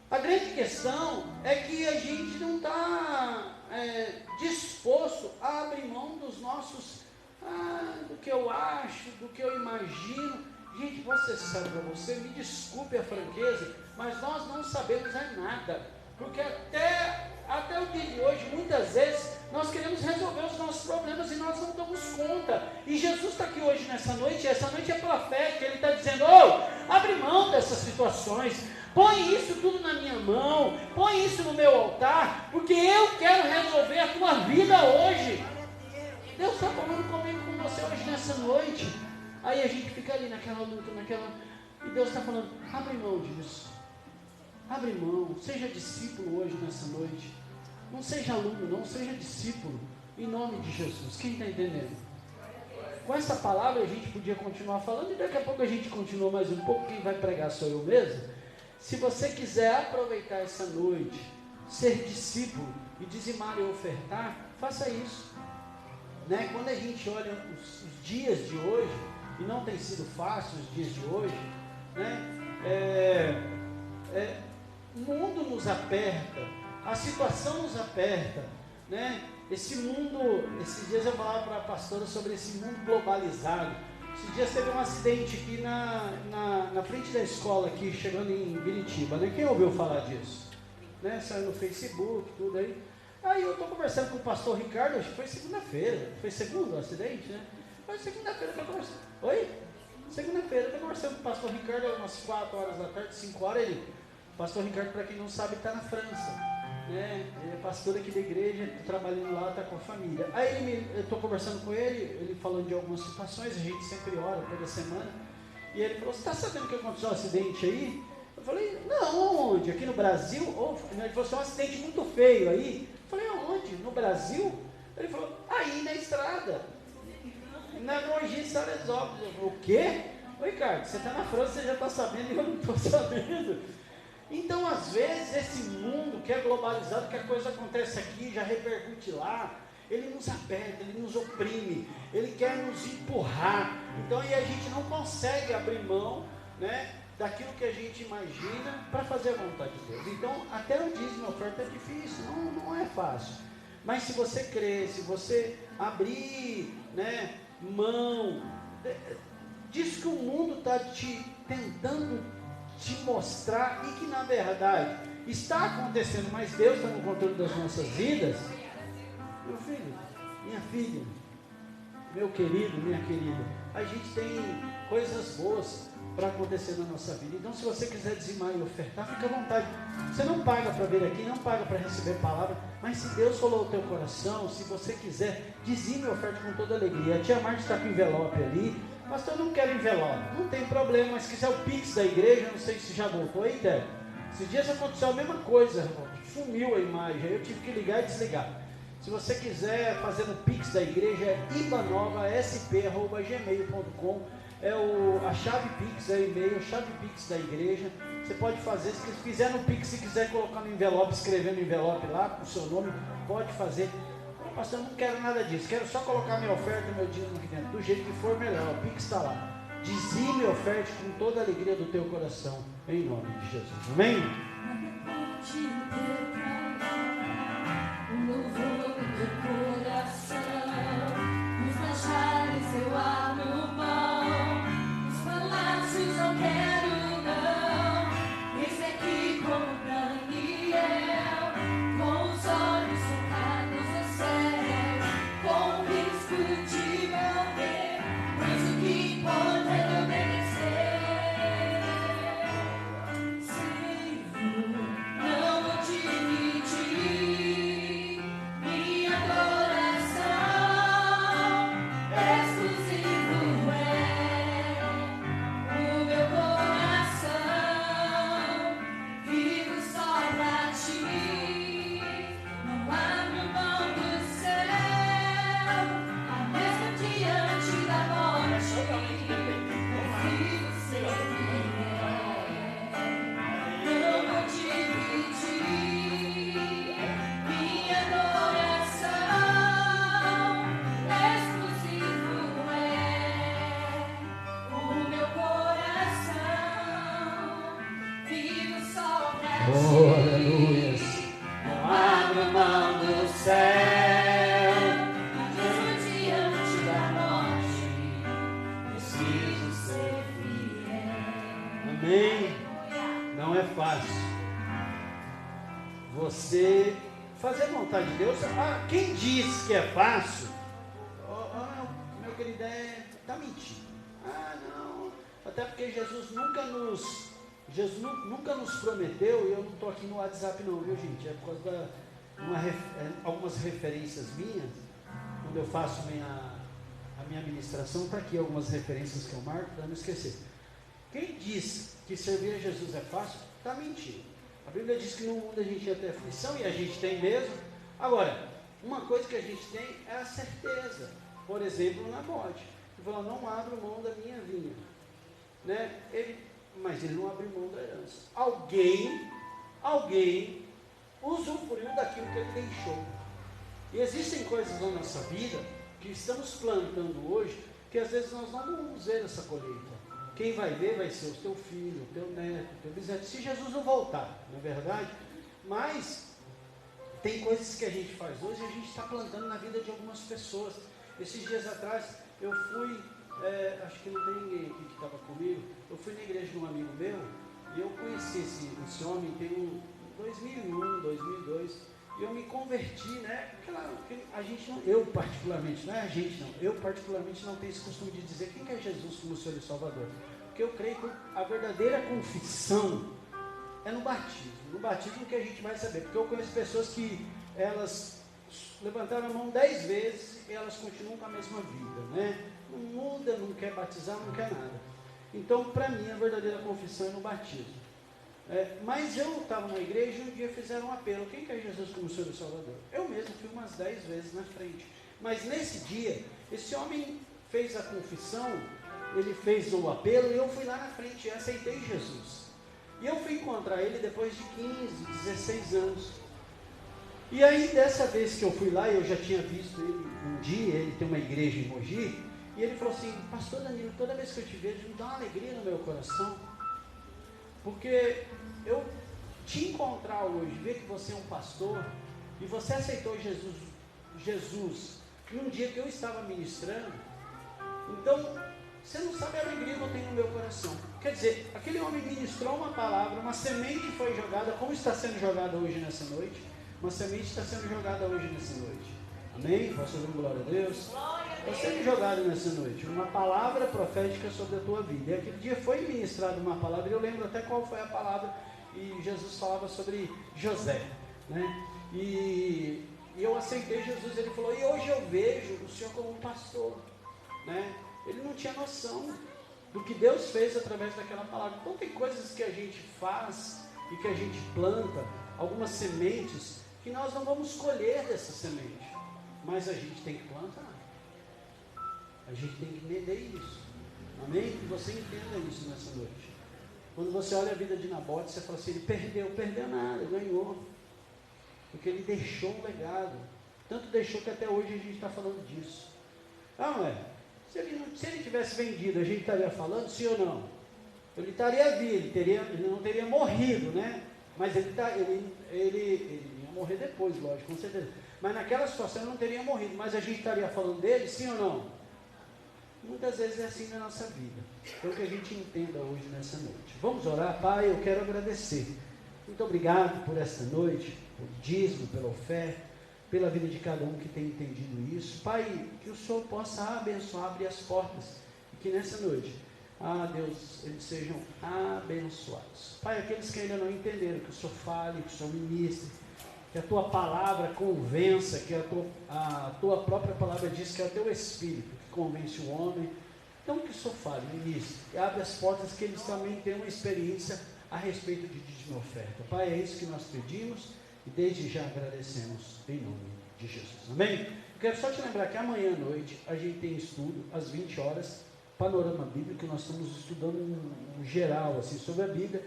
A grande questão é que a gente não está disposto a abrir mão dos nossos, do que eu acho, do que eu imagino. Gente, você sabe, para você, me desculpe a franqueza, mas nós não sabemos nada. Porque até o dia de hoje, muitas vezes, nós queremos resolver os nossos problemas e nós não damos conta. E Jesus está aqui hoje nessa noite, e essa noite é profética. Ele está dizendo, abre mão dessas situações, põe isso tudo na minha mão, põe isso no meu altar, porque eu quero resolver a tua vida hoje. Deus está falando comigo, com você hoje nessa noite. Aí a gente fica ali naquela luta, e Deus está falando, abre mão disso. Abre mão, seja discípulo hoje nessa noite. Não seja aluno, não, seja discípulo. Em nome de Jesus. Quem está entendendo? Com essa palavra a gente podia continuar falando e daqui a pouco a gente continua mais um pouco. Quem vai pregar sou eu mesmo. Se você quiser aproveitar essa noite ser discípulo e dizimar e ofertar, faça isso. Né? Quando a gente olha os dias de hoje, e não tem sido fácil os dias de hoje, né? O mundo nos aperta, a situação nos aperta, né? Esse mundo, esses dias eu falava para a pastora sobre esse mundo globalizado. Esses dias teve um acidente aqui na frente da escola, aqui, chegando em Biritiba, né? Quem ouviu falar disso? Né? Saiu no Facebook, tudo aí. Aí eu estou conversando com o pastor Ricardo, acho que foi segunda-feira. Foi segunda o acidente, né? Foi segunda-feira, eu estou conversando. Oi? Segunda-feira, eu estou conversando com o pastor Ricardo, umas 4 horas da tarde, 5 horas. O pastor Ricardo, para quem não sabe, está na França. Né? Ele é pastor aqui da igreja, está trabalhando lá, está com a família. Aí eu estou conversando com ele falando de algumas situações, a gente sempre ora toda semana. E ele falou: você está sabendo que aconteceu um acidente aí? Eu falei: não, onde? Aqui no Brasil? Ele falou: é um acidente muito feio aí. Eu falei: aonde? No Brasil? Ele falou: aí na estrada, na Mogi Salesópolis. Eu falei: o quê? Ô Ricardo, você está na França, você já está sabendo e eu não estou sabendo. Então, às vezes, esse mundo que é globalizado, que a coisa acontece aqui, já repercute lá, ele nos aperta, ele nos oprime, ele quer nos empurrar. Então, aí a gente não consegue abrir mão, né, daquilo que a gente imagina para fazer a vontade de Deus. Então, até o dízimo, a oferta é difícil, não é fácil. Mas se você crer, se você abrir, né, mão, diz que o mundo está te tentando te mostrar e que na verdade está acontecendo, mas Deus está no controle das nossas vidas. Meu filho, minha filha, meu querido, minha querida, a gente tem coisas boas para acontecer na nossa vida. Então, se você quiser dizimar e ofertar, fica à vontade. Você não paga para vir aqui, não paga para receber palavra, mas se Deus falou o teu coração, se você quiser, dizime e oferte com toda alegria. A tia Marta está com o envelope ali. Pastor, eu não quero envelope. Não tem problema, mas se quiser o Pix da igreja, não sei se já voltou aí, Débora. Esses dias aconteceu a mesma coisa, sumiu a imagem, aí eu tive que ligar e desligar. Se você quiser fazer no Pix da igreja, é ibanovasp@gmail.com. É a chave Pix, é o e-mail, chave Pix da igreja. Você pode fazer, se quiser no Pix, se quiser colocar no envelope, escrever no envelope lá, com o seu nome, pode fazer. Pastor, eu não quero nada disso, quero só colocar minha oferta e meu dízimo aqui dentro. Do jeito que for, melhor, o Pix está lá. Dizime e oferte com toda a alegria do teu coração, em nome de Jesus. Amém? Eu abro mão, os palácios não quero não. Esse aqui como Daniel, com os olhos focados no céu, com o risco de morrer, mas o que importa é obedecer. Senhor, não vou dividir minha adoração, exclusivo é o meu coração, vivo só pra ti, não abro mão do céu, mesmo diante da morte, eu vivo ser não vou dividir minha adoração, exclusivo é o meu coração, vivo só pra ti. Aleluia. Não abro mão do céu, mesmo diante da morte, preciso ser fiel. Amém? Não é fácil você fazer a vontade de Deus. Quem diz que é fácil, meu querido, está mentindo. Não, até porque Jesus nunca nos prometeu, e eu não estou aqui no WhatsApp não, viu gente, é por causa algumas referências minhas, quando eu faço a minha ministração, está aqui algumas referências que eu marco para não esquecer. Quem diz que servir a Jesus é fácil, está mentindo. A Bíblia diz que no mundo a gente ia ter aflição, e a gente tem mesmo. Agora, uma coisa que a gente tem é a certeza. Por exemplo, Nabote, ele falou: não abro mão da minha vinha, né? Mas ele não abriu mão da herança. Alguém usufruiu daquilo que ele deixou. E existem coisas na nossa vida que estamos plantando hoje, que às vezes nós não vamos ver essa colheita. Quem vai ver vai ser o teu filho, o teu neto, o teu bisneto, se Jesus não voltar, não é verdade? Mas tem coisas que a gente faz hoje e a gente está plantando na vida de algumas pessoas. Esses dias atrás eu fui, acho que não tem ninguém aqui que estava comigo, eu fui na igreja de um amigo meu e eu conheci esse homem em 2001, 2002. E eu me converti, né? Eu particularmente, não é a gente não, eu particularmente não tenho esse costume de dizer quem que é Jesus como Senhor e Salvador. Porque eu creio que a verdadeira confissão é no batismo. No batismo que a gente vai saber. Porque eu conheço pessoas que elas levantaram a mão 10 vezes e elas continuam com a mesma vida, né? Não muda, não quer batizar, não quer nada. Então, para mim, a verdadeira confissão é no batismo. Mas eu estava na igreja e um dia fizeram um apelo. Quem quer Jesus como Senhor e Salvador? Eu mesmo fui umas 10 vezes na frente. Mas nesse dia, esse homem fez a confissão, ele fez o apelo e eu fui lá na frente e aceitei Jesus. E eu fui encontrar ele depois de 15, 16 anos. E aí, dessa vez que eu fui lá, eu já tinha visto ele um dia, ele tem uma igreja em Mogi, e ele falou assim: pastor Danilo, toda vez que eu te vejo, me dá uma alegria no meu coração. Porque eu te encontrar hoje, ver que você é um pastor, e você aceitou Jesus num dia que eu estava ministrando, então, você não sabe a alegria que eu tenho no meu coração. Quer dizer, aquele homem ministrou uma palavra, uma semente foi jogada, como está sendo jogada hoje nessa noite, uma semente está sendo jogada hoje nessa noite. Amém? Posso ouvir glória a Deus? Está sendo jogado nessa noite uma palavra profética sobre a tua vida. E aquele dia foi ministrada uma palavra, e eu lembro até qual foi a palavra, e Jesus falava sobre José, né? E eu aceitei Jesus, ele falou, e hoje eu vejo o Senhor como um pastor, né? Ele não tinha noção do que Deus fez através daquela palavra. Então tem coisas que a gente faz e que a gente planta, algumas sementes, que nós não vamos colher dessa semente, mas a gente tem que plantar. A gente tem que entender isso. Amém? Que você entenda isso nessa noite. Quando você olha a vida de Nabote, você fala assim, ele perdeu nada, ganhou. Porque ele deixou um legado. Tanto deixou que até hoje a gente está falando disso. Não é? Se ele tivesse vendido, a gente estaria falando, sim ou não? Ele estaria vivo, ele não teria morrido, né? Mas ele ia morrer depois, lógico, com certeza. Mas naquela situação ele não teria morrido. Mas a gente estaria falando dele, sim ou não? Muitas vezes é assim na nossa vida. Então que a gente entenda hoje nessa noite. Vamos orar. Pai, eu quero agradecer. Muito obrigado por esta noite, por dízimo, pela oferta, pela vida de cada um que tem entendido isso. Pai, que o Senhor possa abençoar, abrir as portas, e que nessa noite, Deus, eles sejam abençoados. Pai, aqueles que ainda não entenderam, que o Senhor fale, que o Senhor ministre, que a Tua palavra convença, que a Tua própria palavra diz que é o Teu Espírito que convence o homem. Então que o Senhor fale, ministre, e abre as portas, que eles também tenham uma experiência a respeito de dízimo e oferta. Pai, é isso que nós pedimos, e desde já agradecemos em nome de Jesus. Amém? Eu quero só te lembrar que amanhã à noite a gente tem estudo às 20 horas, Panorama Bíblico, nós estamos estudando um geral assim, sobre a Bíblia.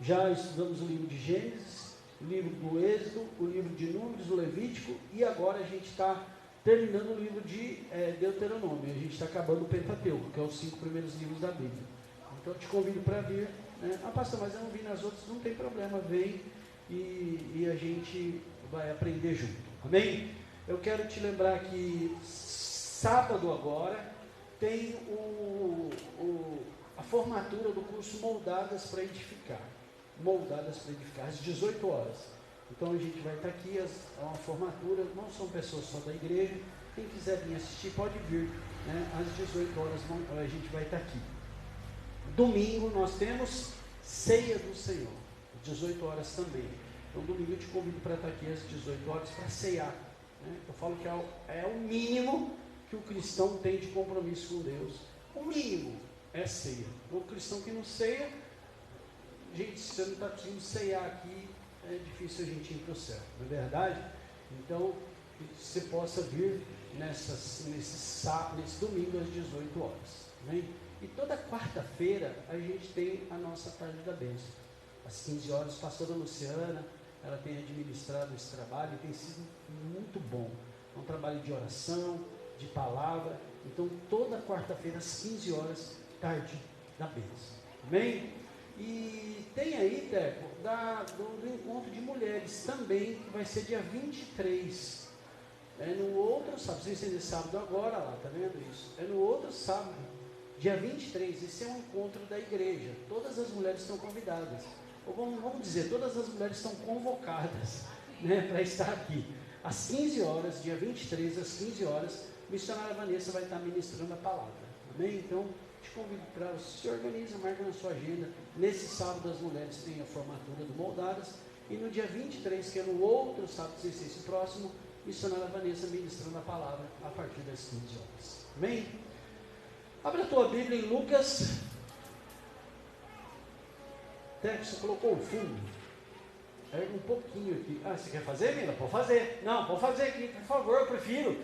Já estudamos o livro de Gênesis, o livro do Êxodo, o livro de Números, o Levítico, e agora a gente está terminando o livro de Deuteronômio. A gente está acabando o Pentateuco, que é os 5 primeiros livros da Bíblia. Então eu te convido para vir, né? Pastor, mas eu não vi nas outras, não tem problema, vem e a gente vai aprender junto. Amém? Eu quero te lembrar que sábado agora tem a formatura do curso Moldadas para Edificar. Moldadas para Edificar, às 18 horas. Então a gente vai estar aqui, é uma formatura, não são pessoas só da igreja. Quem quiser vir assistir pode vir, né? Às 18 horas a gente vai estar aqui. Domingo nós temos Ceia do Senhor, às 18 horas também. Então domingo eu te convido para estar aqui às 18 horas para ceiar, né? Eu falo que é o mínimo que o cristão tem de compromisso com Deus. O mínimo é ceia. O cristão que não ceia, gente, se você não está conseguindo ceiar aqui, é difícil a gente ir para o céu, não é verdade? Então, que você possa vir nesse domingo às 18 horas. Né? E toda quarta-feira a gente tem a nossa tarde da bênção. Às 15 horas, pastora Luciana ela tem administrado esse trabalho e tem sido muito bom. É um trabalho de oração, de palavra. Então, toda quarta-feira, às 15 horas, tarde da bênção. Amém? E tem aí, Teco, do encontro de mulheres também, que vai ser dia 23. É no outro sábado, vocês têm sábado agora lá, tá vendo isso? É no outro sábado, dia 23. Esse é um encontro da igreja. Todas as mulheres estão convidadas. Ou vamos dizer, todas as mulheres estão convocadas, né, para estar aqui. Às 15 horas, dia 23, às 15 horas, a missionária Vanessa vai estar ministrando a palavra. Amém? Então, te convido para se organiza, marca na sua agenda. Nesse sábado as mulheres têm a formatura do Moldadas. E no dia 23, que é no outro sábado, esse próximo, missionária Vanessa ministrando a palavra a partir das 15 horas. Amém? Abre a tua Bíblia em Lucas. Até que você colocou o fundo. Erga um pouquinho aqui. Ah, você quer fazer, Mila? Pode fazer. Não, pode fazer aqui, por favor, eu prefiro.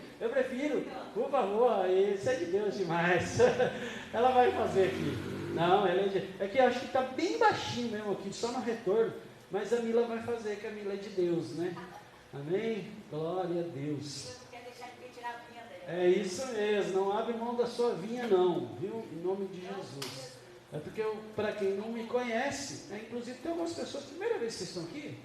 Por favor, isso é de Deus demais. Ela vai fazer aqui. Não, ela é que eu acho que está bem baixinho mesmo aqui, só no retorno. Mas a Mila vai fazer, que a Mila é de Deus, né? Amém? Glória a Deus. Deus não quer deixar ninguém tirar a vinha dela. É isso mesmo, não abre mão da sua vinha não, viu? Em nome de Jesus. É porque, para quem não me conhece, inclusive tem algumas pessoas, primeira vez que vocês estão aqui,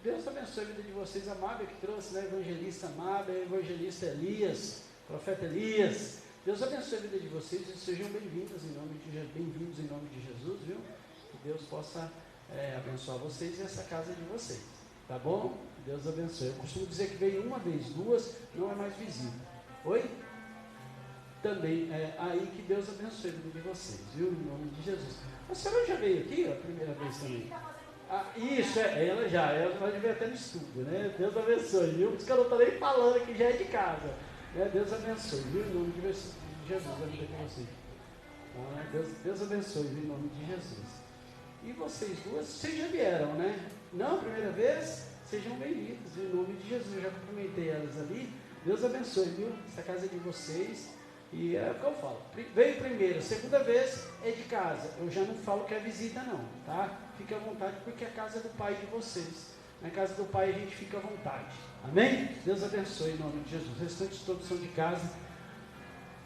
Deus abençoe a vida de vocês, a Mábia que trouxe, né? Evangelista Mábia, evangelista Elias, profeta Elias. Deus abençoe a vida de vocês e sejam bem-vindos em nome de Jesus, viu? Que Deus possa abençoar vocês e essa casa de vocês, tá bom? Deus abençoe. Eu costumo dizer que veio uma vez, duas, não é mais visível. Oi? Também é aí que Deus abençoe a vida de vocês, viu? Em nome de Jesus. A senhora já veio aqui a primeira vez também? Isso, ela já veio até no estudo, né? Deus abençoe, viu? Por isso que eu não estou nem falando que já é de casa. Né? Deus abençoe, viu? Em nome de Jesus, a vida de vocês. Deus abençoe, viu? Em nome de Jesus. E vocês duas, vocês já vieram, né? Não, primeira vez? Sejam bem-vindos, em nome de Jesus. Eu já cumprimentei elas ali. Deus abençoe, viu? Essa casa é de vocês. E é o que eu falo. Veio primeiro, segunda vez é de casa. Eu já não falo que é visita não, tá? Fique à vontade, porque é a casa do Pai de vocês. Na casa do Pai a gente fica à vontade. Amém? Deus abençoe em nome de Jesus. Os restantes todos são de casa.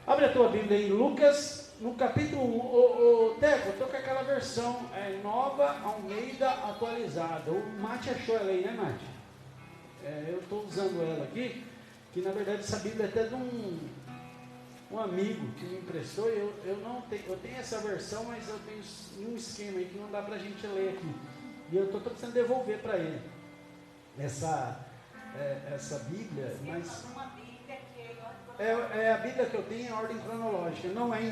Abre a tua Bíblia em Lucas, no capítulo 1. Teco, eu estou com aquela versão Nova Almeida atualizada. O Mate achou ela aí, né, Mate? Eu estou usando ela aqui, que na verdade essa Bíblia é até de um amigo que me emprestou. Eu não tenho, eu tenho essa versão, mas eu tenho um esquema aí que não dá para a gente ler aqui. E eu estou precisando devolver para ele essa Bíblia, mas é a Bíblia que eu tenho em ordem cronológica. Não é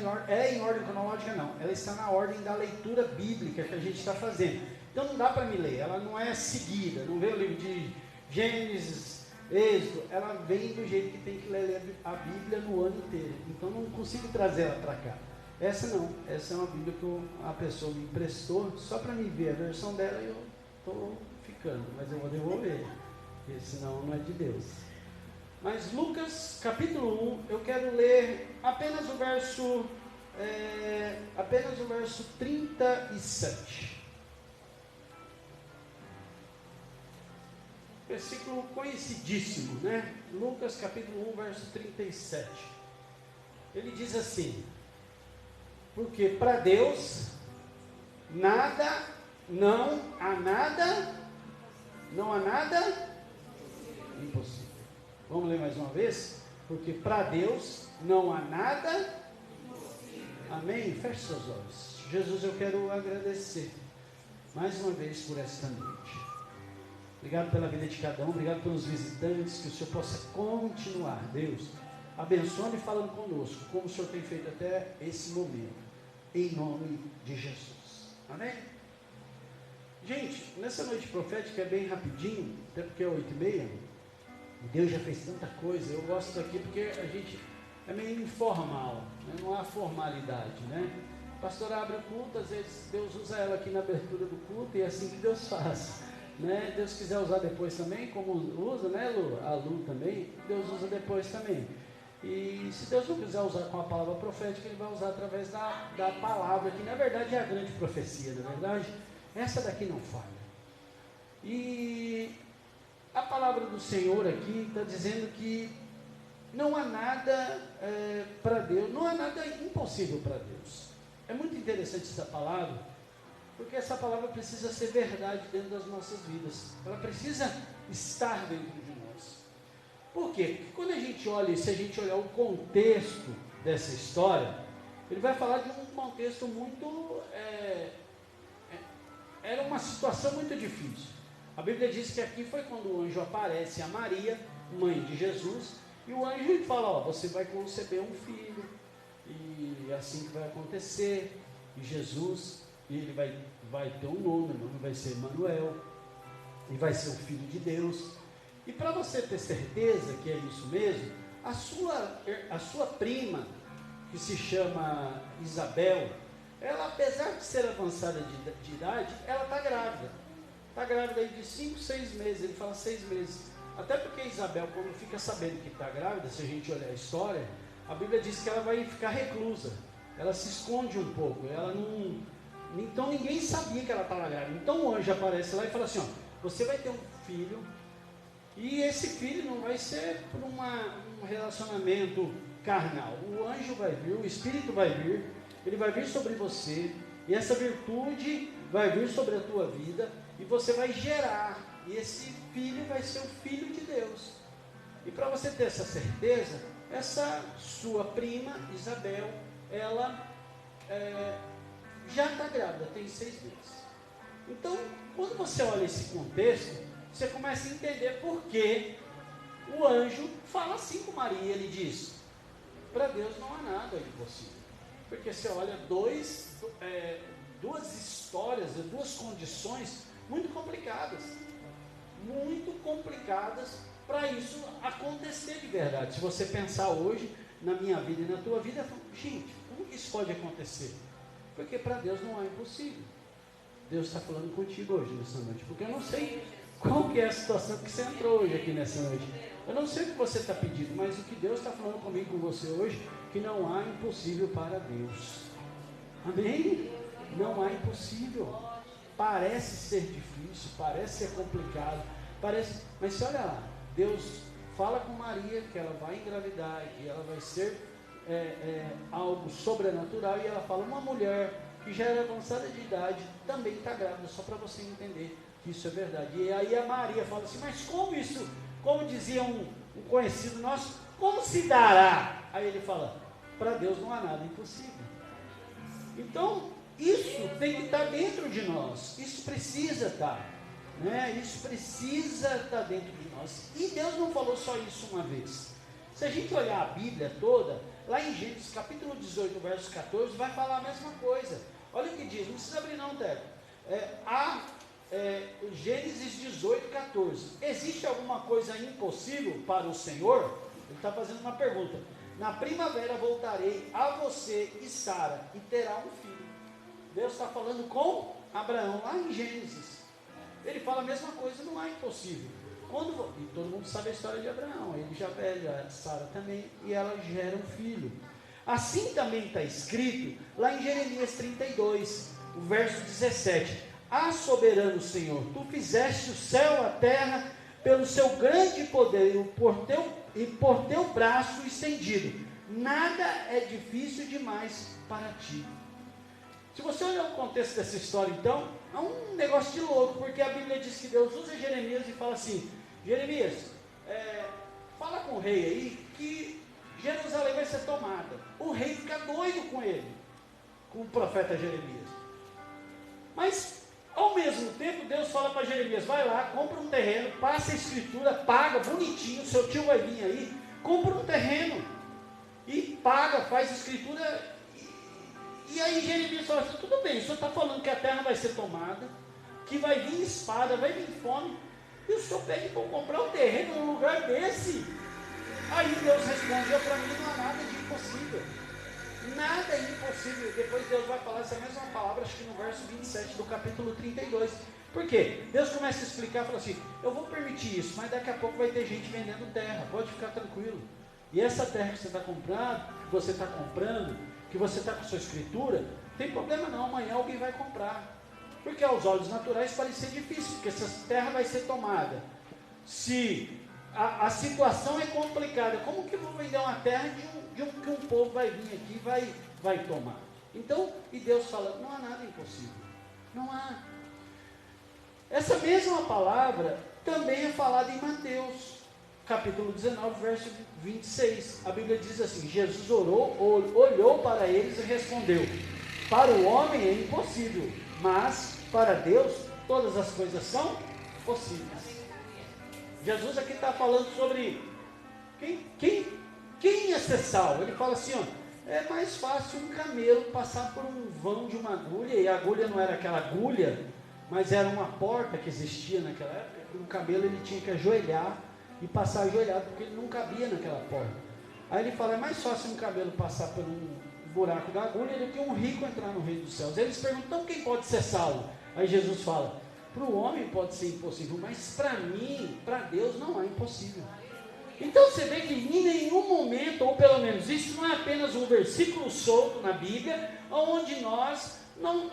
em ordem cronológica não. Ela está na ordem da leitura bíblica que a gente está fazendo. Então não dá para me ler. Ela não é seguida. Não vê o livro de Gênesis, Êxodo. Ela vem do jeito que tem que ler a Bíblia no ano inteiro. Então não consigo trazer ela para cá. Essa não. Essa é uma Bíblia que a pessoa me emprestou só para me ver a versão dela e eu estou ficando. Mas eu vou devolver. Porque senão não é de Deus. Mas Lucas capítulo 1, eu quero ler apenas o verso 37. Versículo conhecidíssimo, né? Lucas capítulo 1, verso 37. Ele diz assim: porque para Deus não há nada impossível. Vamos ler mais uma vez? Porque para Deus não há nada. Amém? Feche seus olhos. Jesus, eu quero agradecer mais uma vez por esta noite. Obrigado pela vida de cada um, obrigado pelos visitantes, que o Senhor possa continuar, Deus, abençoando e falando conosco, como o Senhor tem feito até esse momento, em nome de Jesus. Amém? Gente, nessa noite profética é bem rapidinho, até porque é 8h30, Deus já fez tanta coisa. Eu gosto daqui porque a gente é meio informal, né? Não há formalidade, né? O pastor abre o culto, às vezes Deus usa ela aqui na abertura do culto, e é assim que Deus faz, né? Deus quiser usar depois também, como usa, né, Lu? A Lu também, Deus usa depois também. E se Deus não quiser usar com a palavra profética, Ele vai usar através da palavra, que na verdade é a grande profecia, na verdade. Essa daqui não falha. E a palavra do Senhor aqui está dizendo que não há nada para Deus, não há nada impossível para Deus. É muito interessante essa palavra, porque essa palavra precisa ser verdade dentro das nossas vidas. Ela precisa estar dentro de nós. Por quê? Porque quando a gente olha, se a gente olhar o contexto dessa história, ele vai falar de um contexto muito... era uma situação muito difícil. A Bíblia diz que aqui foi quando o anjo aparece a Maria, mãe de Jesus, e o anjo fala, ó, você vai conceber um filho, e é assim que vai acontecer, e Jesus, ele vai ter um nome, o nome vai ser Emanuel, e vai ser o Filho de Deus. E para você ter certeza que é isso mesmo, a sua prima, que se chama Isabel, ela, apesar de ser avançada de idade, ela está grávida. Está grávida aí de 5, 6 meses, ele fala 6 meses. Até porque Isabel, quando fica sabendo que está grávida, se a gente olhar a história, a Bíblia diz que ela vai ficar reclusa. Ela se esconde um pouco, ela não... Então ninguém sabia que ela estava grávida. Então o anjo aparece lá e fala assim, ó, você vai ter um filho, e esse filho não vai ser por um relacionamento carnal. O anjo vai vir, o Espírito vai vir, ele vai vir sobre você, e essa virtude vai vir sobre a tua vida, e você vai gerar, e esse filho vai ser o Filho de Deus. E para você ter essa certeza, essa sua prima, Isabel, ela já está grávida, tem 6 meses. Então, quando você olha esse contexto, você começa a entender por que o anjo fala assim com Maria. Ele diz, para Deus não há nada impossível. Porque você olha duas histórias, duas condições muito complicadas para isso acontecer de verdade. Se você pensar hoje na minha vida e na tua vida, gente, como que isso pode acontecer? Porque para Deus não há impossível. Deus está falando contigo hoje nessa noite, porque eu não sei qual que é a situação que você entrou hoje aqui nessa noite. Eu não sei o que você está pedindo, mas o que Deus está falando comigo, com você hoje, que não há impossível para Deus. Amém? Não há impossível. Parece ser difícil, parece ser complicado, mas se olha lá, Deus fala com Maria que ela vai engravidar, que ela vai ser algo sobrenatural, e ela fala, uma mulher que já era avançada de idade também está grávida, só para você entender que isso é verdade. E aí a Maria fala assim, mas como isso, como dizia um conhecido nosso, como se dará? Aí ele fala, para Deus não há nada impossível. Então, isso tem que estar dentro de nós, isso precisa estar, né? Isso precisa estar dentro de nós. E Deus não falou só isso uma vez. Se a gente olhar a Bíblia toda, lá em Gênesis capítulo 18, verso 14, vai falar a mesma coisa. Olha o que diz, não precisa abrir não, Teco. Gênesis 18, 14. Existe alguma coisa impossível para o Senhor? Ele está fazendo uma pergunta. Na primavera voltarei a você e Sara, e terá um filho. Deus está falando com Abraão, lá em Gênesis. Ele fala a mesma coisa, não há impossível. E todo mundo sabe a história de Abraão, ele já velho, a Sara também, e ela gera um filho. Assim também está escrito, lá em Jeremias 32, o verso 17. Ah, soberano Senhor, tu fizeste o céu, a terra, pelo seu grande poder e por teu braço estendido. Nada é difícil demais para ti. Se você olhar o contexto dessa história, então, é um negócio de louco, porque a Bíblia diz que Deus usa Jeremias e fala assim, Jeremias, fala com o rei aí que Jerusalém vai ser tomada. O rei fica doido com ele, com o profeta Jeremias. Mas, ao mesmo tempo, Deus fala para Jeremias, vai lá, compra um terreno, passa a escritura, paga bonitinho, seu tio vai vir aí, compra um terreno, e paga, faz escritura. E aí Jeremias fala assim, tudo bem, o senhor está falando que a terra vai ser tomada, que vai vir espada, vai vir fome, e o senhor pede para eu comprar um terreno num lugar desse? Aí Deus respondeu, para mim não há nada de impossível. Nada é impossível. Depois Deus vai falar essa mesma palavra, acho que no verso 27 do capítulo 32. Por quê? Deus começa a explicar, fala assim, eu vou permitir isso, mas daqui a pouco vai ter gente vendendo terra, pode ficar tranquilo. E essa terra que você está comprando, que você está com sua escritura, não tem problema não, amanhã alguém vai comprar. Porque aos olhos naturais parece ser difícil, porque essa terra vai ser tomada. Se a situação é complicada, como que eu vou vender uma terra que um povo vai vir aqui e vai tomar? Então, e Deus fala, não há nada impossível. Não há. Essa mesma palavra também é falada em Mateus, capítulo 19, verso 26. A Bíblia diz assim, Jesus olhou para eles e respondeu, para o homem é impossível, mas para Deus todas as coisas são possíveis. Jesus aqui está falando sobre quem ia ser salvo. Ele fala assim, ó, é mais fácil um camelo passar por um vão de uma agulha, e a agulha não era aquela agulha, mas era uma porta que existia naquela época. O camelo ele tinha que ajoelhar e passar ajoelhado, porque ele não cabia naquela porta. Aí ele fala, é mais fácil um camelo passar por um buraco da agulha do que um rico entrar no reino dos céus. Eles perguntam, então quem pode ser salvo? Aí Jesus fala, para o homem pode ser impossível, mas para mim, para Deus não é impossível. Então você vê que em nenhum momento, ou pelo menos isso não é apenas um versículo solto na Bíblia, onde nós não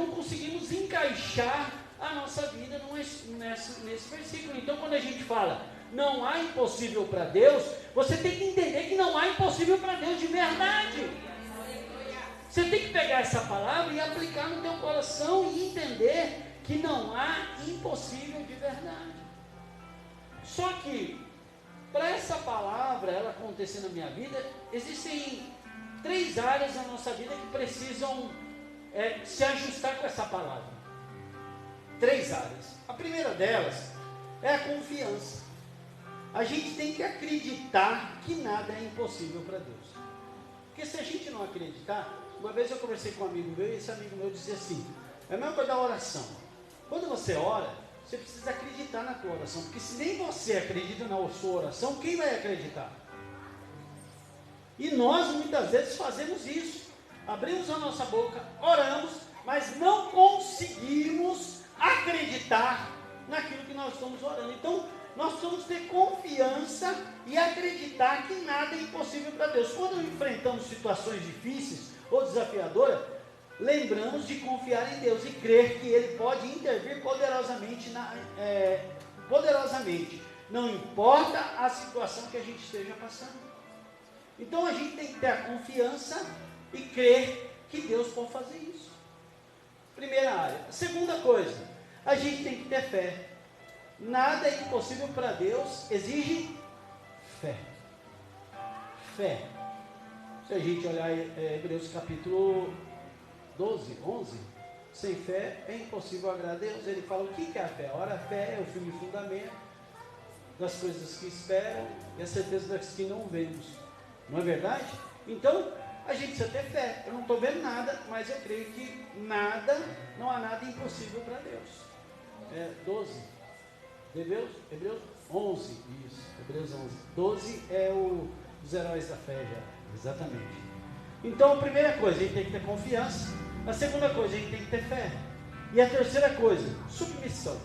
conseguimos encaixar a nossa vida nesse versículo. Então quando a gente fala, não há impossível para Deus, você tem que entender que não há impossível para Deus de verdade. Você tem que pegar essa palavra e aplicar no teu coração e entender que não há impossível de verdade. Só que, para essa palavra ela acontecer na minha vida, existem 3 áreas da nossa vida que precisam se ajustar com essa palavra. 3 áreas. A primeira delas é a confiança. A gente tem que acreditar que nada é impossível para Deus. Porque se a gente não acreditar, uma vez eu conversei com um amigo meu, e esse amigo meu dizia assim, é a mesma coisa da oração. Quando você ora, você precisa acreditar na tua oração, porque se nem você acredita na sua oração, quem vai acreditar? E nós muitas vezes fazemos isso, abrimos a nossa boca, oramos, mas não conseguimos acreditar naquilo que nós estamos orando. Então, nós precisamos ter confiança e acreditar que nada é impossível para Deus. Quando enfrentamos situações difíceis ou desafiadoras, lembramos de confiar em Deus e crer que Ele pode intervir poderosamente, não importa a situação que a gente esteja passando. Então a gente tem que ter a confiança e crer que Deus pode fazer isso. Primeira área. Segunda coisa, a gente tem que ter fé. Nada é impossível para Deus, exige fé. Fé. Se a gente olhar Hebreus capítulo 12, 11, sem fé é impossível agradar a Deus. Ele fala o que é a fé? Ora, a fé é o firme fundamento das coisas que esperam e a certeza das que não vemos. Não é verdade? Então, a gente precisa ter fé. Eu não estou vendo nada, mas eu creio que não há nada impossível para Deus. 12. Hebreus 11. Isso, Hebreus 11. 12 é os heróis da fé já. Exatamente. Então, a primeira coisa, a gente tem que ter confiança. A segunda coisa, a gente tem que ter fé. E a terceira coisa, submissão.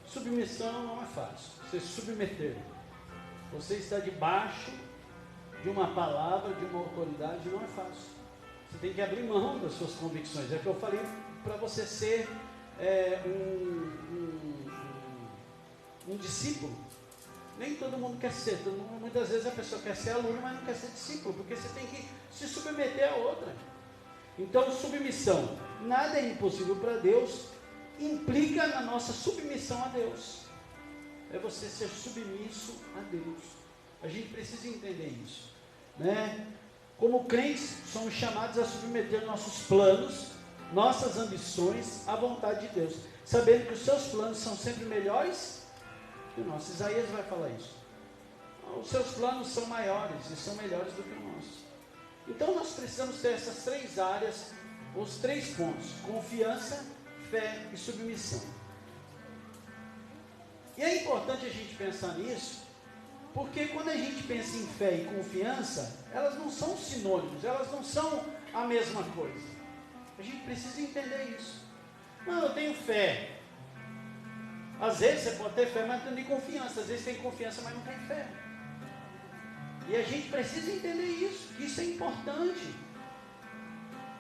Submissão não é fácil. Você se submeter. Você está debaixo de uma palavra, de uma autoridade, não é fácil. Você tem que abrir mão das suas convicções. É o que eu falei para você ser um discípulo. Nem todo mundo quer ser. Muitas vezes a pessoa quer ser aluno, mas não quer ser discípulo, porque você tem que se submeter a outra. Então, submissão. Nada é impossível para Deus, implica na nossa submissão a Deus. É você ser submisso a Deus. A gente precisa entender isso, né? Como crentes, somos chamados a submeter nossos planos, nossas ambições à vontade de Deus, sabendo que os seus planos são sempre melhores que o nosso. Isaías vai falar isso. Os seus planos são maiores e são melhores do que o nosso. Então nós precisamos ter essas 3 áreas, os 3 pontos: confiança, fé e submissão. E é importante a gente pensar nisso, porque quando a gente pensa em fé e confiança, elas não são sinônimos, elas não são a mesma coisa. A gente precisa entender isso. Não, eu tenho fé. Às vezes você pode ter fé, mas não tem confiança. Às vezes tem confiança, mas não tem fé. E a gente precisa entender isso, que isso é importante.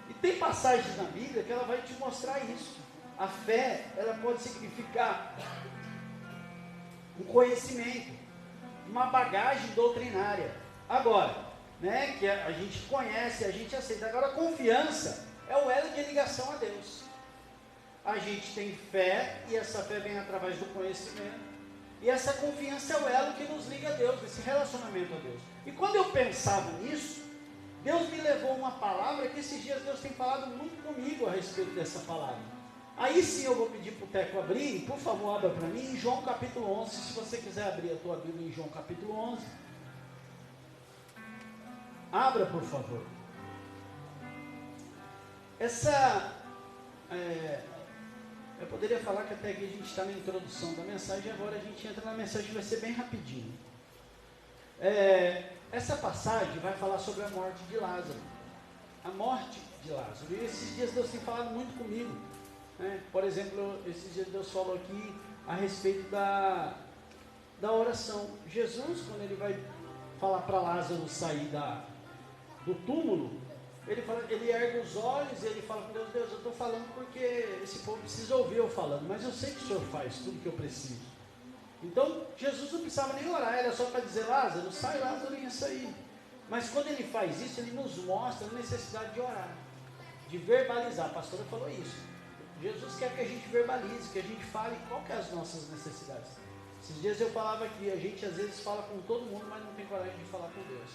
E tem passagens na Bíblia que ela vai te mostrar isso. A fé, ela pode significar um conhecimento, uma bagagem doutrinária. Agora, né, que a gente conhece, a gente aceita. Agora, a confiança é o elo de ligação a Deus. A gente tem fé, e essa fé vem através do conhecimento. E essa confiança é o elo que nos liga a Deus, esse relacionamento a Deus. E quando eu pensava nisso, Deus me levou uma palavra que esses dias Deus tem falado muito comigo a respeito dessa palavra. Aí sim eu vou pedir para o Teco abrir, por favor abra para mim, em João capítulo 11, se você quiser abrir a tua Bíblia em João capítulo 11. Abra, por favor. Eu poderia falar que até aqui a gente está na introdução da mensagem, agora a gente entra na mensagem, vai ser bem rapidinho. Essa passagem vai falar sobre a morte de Lázaro. A morte de Lázaro. E esses dias Deus tem falado muito comigo. Por exemplo, esses dias Deus falou aqui a respeito da oração. Jesus, quando ele vai falar para Lázaro sair do túmulo, ele ergue os olhos e ele fala com Deus: Deus, eu estou falando porque esse povo precisa ouvir eu falando, mas eu sei que o Senhor faz tudo que eu preciso. Então, Jesus não precisava nem orar, era só para dizer: Lázaro, sai, Lázaro ia sair. Mas quando ele faz isso, ele nos mostra a necessidade de orar, de verbalizar. A pastora falou isso. Jesus quer que a gente verbalize, que a gente fale qual que é as nossas necessidades. Esses dias eu falava que a gente às vezes fala com todo mundo, mas não tem coragem de falar com Deus.